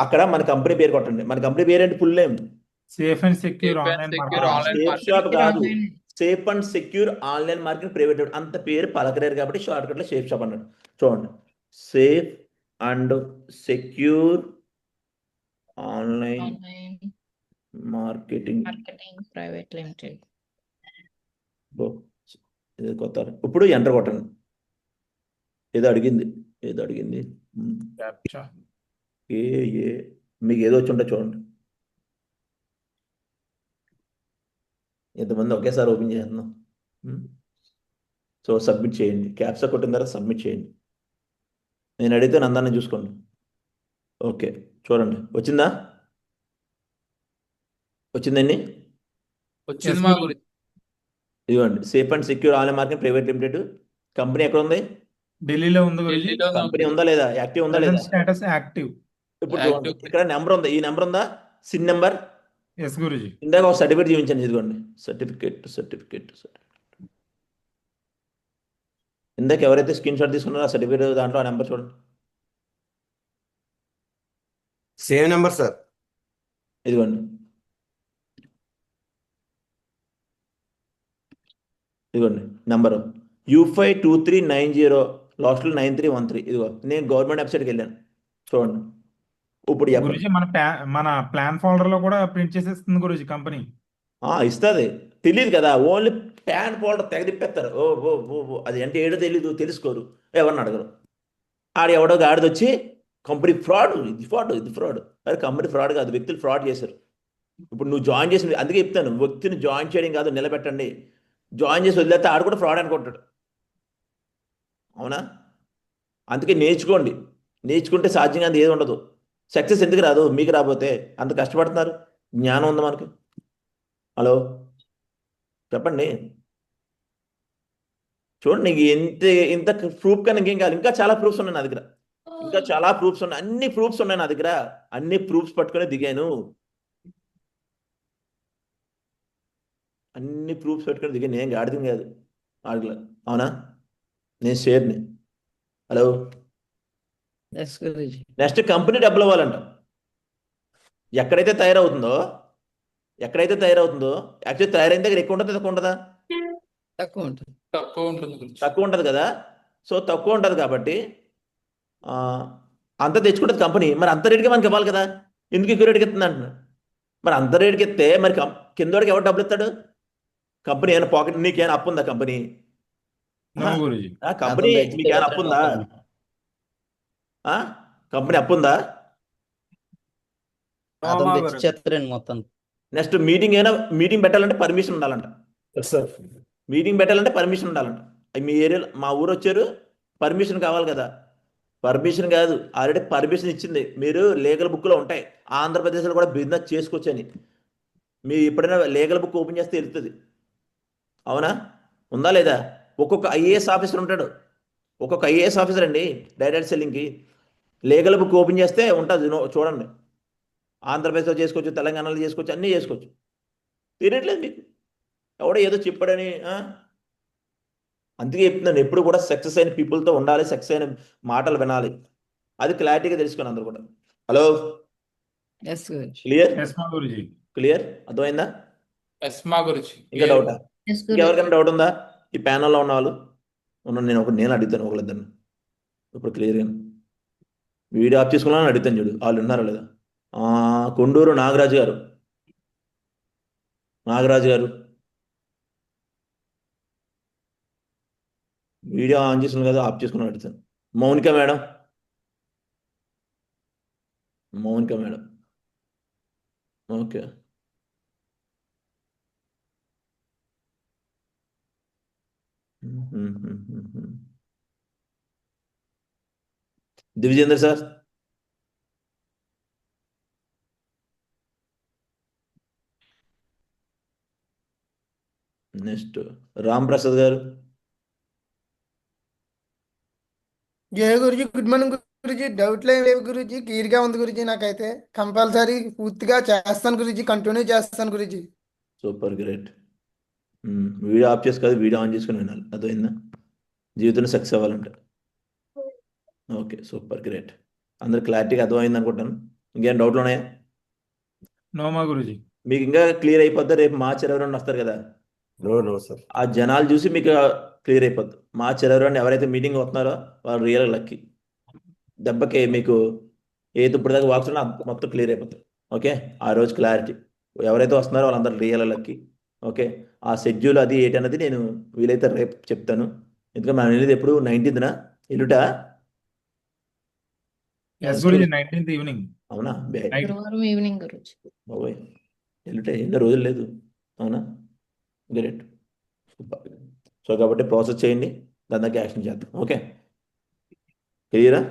అక్కడ మన కంపెనీ పేరు కొట్టండి. మన కంపెనీ పేరు ఏంటి? Full name safe and secure Safe and online secure marketing. online safe shop కాదు, safe and secure online market private. అంత పేరు పలకలేరు కాబట్టి షార్ట్ కట్లో సేఫ్ షాప్ అన్నాడు. చూడండి, safe and secure online marketing private limited. ఇది కొత్త. ఇప్పుడు ఎంటర్ కొట్టండి. ఏదో అడిగింది. క్యాప్చా. మీకు ఏదో వచ్చి ఉంటే చూడండి. ఎంతమంది ఒకేసారి ఓపెన్ చేస్తున్నాం. సో సబ్మిట్ చేయండి. క్యాప్సా కొట్టిన తర్వాత సబ్మిట్ చేయండి. నేను అడిగితే నందాన్ని చూసుకోండి. ఓకే, చూడండి వచ్చిందా? వచ్చిందండి. వచ్చింది మా గురించి. ఇదిగోండి, safe and secure online market private limited. Company ఎక్కడ ఉంది? ఢిల్లీలో ఉంది గురుజీ. ఢిల్లీలో ఉంది. కంపెనీ ఉందా లేదా, యాక్టివ్ ఉందా లేదా? Status active. ఇప్పుడు చూడండి, ఇక్కడ నెంబర్ ఉంది. ఈ నెంబర్ ఉందా? Sin number. ఎస్ గురుజీ. ఇందాక ఒక సర్టిఫికేట్ చూపించాను. ఇదిగోండి సర్టిఫికేట్. ఇందాక ఎవరైతే స్క్రీన్ షాట్ తీసుకున్నారో ఆ సర్టిఫికేట్ దాంట్లో ఆ నెంబర్ చూడండి. Same number sir. ఇదిగోండి నెంబరు U52390 లాస్ట్లో 9313. ఇదిగో నేను గవర్నమెంట్ వెబ్సైట్కి వెళ్ళాను. చూడండి ఇప్పుడు గురుజీ మన ప్లాన్ ఫోల్డర్ లో కూడా ప్రింట్ చేసేస్తుంది గురుజీ కంపెనీ. ఇస్తుంది. తెలియదు కదా, ఓన్లీ ప్యాన్ ఫోల్డర్ తెగదిప్పేస్తారు. అది అంటే ఏడో తెలీదు, తెలుసుకోరు, ఎవరిని అడగరు. ఎవడో గాడిది వచ్చి కంపెనీ ఫ్రాడ్, ఇది ఫ్రాడ్. అరే కంపెనీ ఫ్రాడ్ కాదు, వ్యక్తులు ఫ్రాడ్ చేశారు. ఇప్పుడు నువ్వు జాయిన్ చేసి, అందుకే చెప్తాను, వ్యక్తిని జాయిన్ చేయడం కాదు నిలబెట్టండి. జాయిన్ చేసి వదిలేస్తే ఆడు కూడా ఫ్రాడ్ అనుకుంటాడు. అవునా? అందుకే నేర్చుకుంటే సాధ్యంగా అది ఏది ఉండదు. సక్సెస్ ఎందుకు రాదు? మీకు రాబోతే అంత కష్టపడుతున్నారు. జ్ఞానం ఉంది మనకి. హలో చెప్పండి. చూడండి, నీకు ఇంత ప్రూఫ్ కానీ ఇంకేం కాదు. ఇంకా చాలా ప్రూఫ్స్ ఉన్నాయి నా దగ్గర. అన్ని ప్రూఫ్స్ ఉన్నాయి నా దగ్గర. అన్ని ప్రూఫ్స్ పట్టుకొని దిగాను. నేను గాడిదని కాదు, ఆడగల. అవునా? నేను షేర్ని. హలో. నెక్స్ట్ కంపెనీ డబ్బులు ఇవ్వాలంట. ఎక్కడైతే తయారవుతుందో యాక్చువల్లీ తయారైన దగ్గర ఎక్కువ ఉంటుంది, తక్కువ ఉంటుందా? తక్కువ ఉంటుంది. తక్కువ ఉంటుంది కదా. సో తక్కువ ఉంటుంది కాబట్టి అంత తెచ్చుకుంటుంది కంపెనీ. మరి అంత రేటుగా మనకి ఇవ్వాలి కదా. ఎందుకు ఎక్కువ రేటుకి ఇస్తుంది అంటున్నాడు. మరి అంత రేటుకి ఇస్తే మరి కిందోడికి ఎవరు డబ్బులు ఇస్తాడు? కంపెనీ ఏమైనా పాకెట్, నీకేమైనా అప్పు ఉందా? కంపెనీ మీకేమైనా అప్పు ఉందా? కంపెనీ అప్పు ఉందా? మొత్తం. నెక్స్ట్ మీటింగ్ పెట్టాలంటే పర్మిషన్ ఉండాలంట. మీ ఏరియాలో మా ఊరు వచ్చారు, పర్మిషన్ కావాలి కదా. పర్మిషన్ కాదు, ఆల్రెడీ పర్మిషన్ ఇచ్చింది. మీరు లీగల్ బుక్లో ఉంటాయి. ఆంధ్రప్రదేశ్లో కూడా బిజినెస్ చేసుకోవచ్చని. మీరు ఎప్పుడైనా లీగల్ బుక్ ఓపెన్ చేస్తే తెలుస్తుంది. అవునా? ఉందా లేదా? ఒక్కొక్క ఐఏఎస్ ఆఫీసర్ ఉంటాడు, ఒక్కొక్క ఐఏఎస్ ఆఫీసర్ అండి డైరెక్ట్ సెల్లింగ్కి లీగల్ బుక్ ఓపెన్ చేస్తే ఉంటుంది. చూడండి, ఆంధ్రప్రదేశ్లో చేసుకోవచ్చు, తెలంగాణలో చేసుకోవచ్చు, అన్నీ చేసుకోవచ్చు. తెలియట్లేదు మీకు, ఎవడో ఏదో చెప్పాడని. అందుకే చెప్తున్నాను, ఎప్పుడు కూడా సక్సెస్ అయిన పీపుల్తో ఉండాలి, సక్సెస్ అయిన మాటలు వినాలి. అది క్లారిటీగా తెలుసుకోండి అందరూ కూడా. Hello, yes clear? ఎస్ మా గురుజీ. క్లియర్, అర్థమైందా? ఎస్మా గురించి ఇంకా డౌటా? ఇంకెవరికైనా డౌట్ ఉందా ఈ ప్యానల్లో ఉన్న వాళ్ళు? నేను అడుగుతాను ఒకళ్ళిద్దరిని ఇప్పుడు క్లియర్గా. వీడియో ఆఫ్ చేసుకున్నాను అడుగుతాను, చూడు వాళ్ళు ఉన్నారా లేదా. కొండూరు నాగరాజు గారు, వీడియో ఆన్ చేసుకున్నాను కదా, ఆఫ్ చేసుకున్నాను అడుగుతాను. Mounika madam, okay. Divijender sir, next Ram Prasad garu, Jaya గురుజీ, గుడ్ మార్నింగ్ గురుజీ. డౌట్లు ఏం లేవు గురుజీ, క్లియర్ గా ఉంది గురుజీ. నాకైతే కంపల్సరీ పూర్తిగా చేస్తాను గురుజీ, కంటిన్యూ చేస్తాను గురుజీ. Super great. వీడియో ఆఫ్ చేసుకోదు, వీడియో ఆన్ చేసుకుని వినాలి, అర్థమైందా? జీవితంలో సక్సెస్ అవ్వాలంటే. Okay, super great. అందరు క్లారిటీగా అర్థమైంది అనుకుంటాను. ఇంకేం డౌట్లు ఉన్నాయా? నో మా గురుజీ. మీకు ఇంకా క్లియర్ అయిపోద్ది. రేపు మార్చి 22 వస్తారు కదా, నో సార్. ఆ జనాలు చూసి మీకు క్లియర్ అయిపోద్ది. మార్చి 22 ఎవరైతే మీటింగ్ వస్తున్నారో వాళ్ళు రియల్ లక్కీ. దెబ్బకి మీకు ఏది ఇప్పుడు దాకా వాక్స్ ఉన్నా మొత్తం క్లియర్ అయిపోతుంది. ఓకే, ఆ రోజు క్లారిటీ. ఎవరైతే వస్తున్నారో వాళ్ళందరూ రియల్ లక్కీ. ఓకే, ఆ షెడ్యూల్ అది ఏంటన్నది నేను వీలైతే రేపు చెప్తాను. ఎందుకంటే మనం వెళ్ళేది ఎప్పుడు 19th ఎల్లుట. Yes Guruji, 19th evening. అవునా? గురువారం ఈవినింగ్ గురించి. బాబోయ్, ఎల్లుటే ఎన్నో రోజులు లేదు. అవునా? Great, super. సో కాబట్టి ప్రాసెస్ చేయండి, దాని దగ్గర యాక్షన్ చేద్దాం. ఓకే, క్లియరా?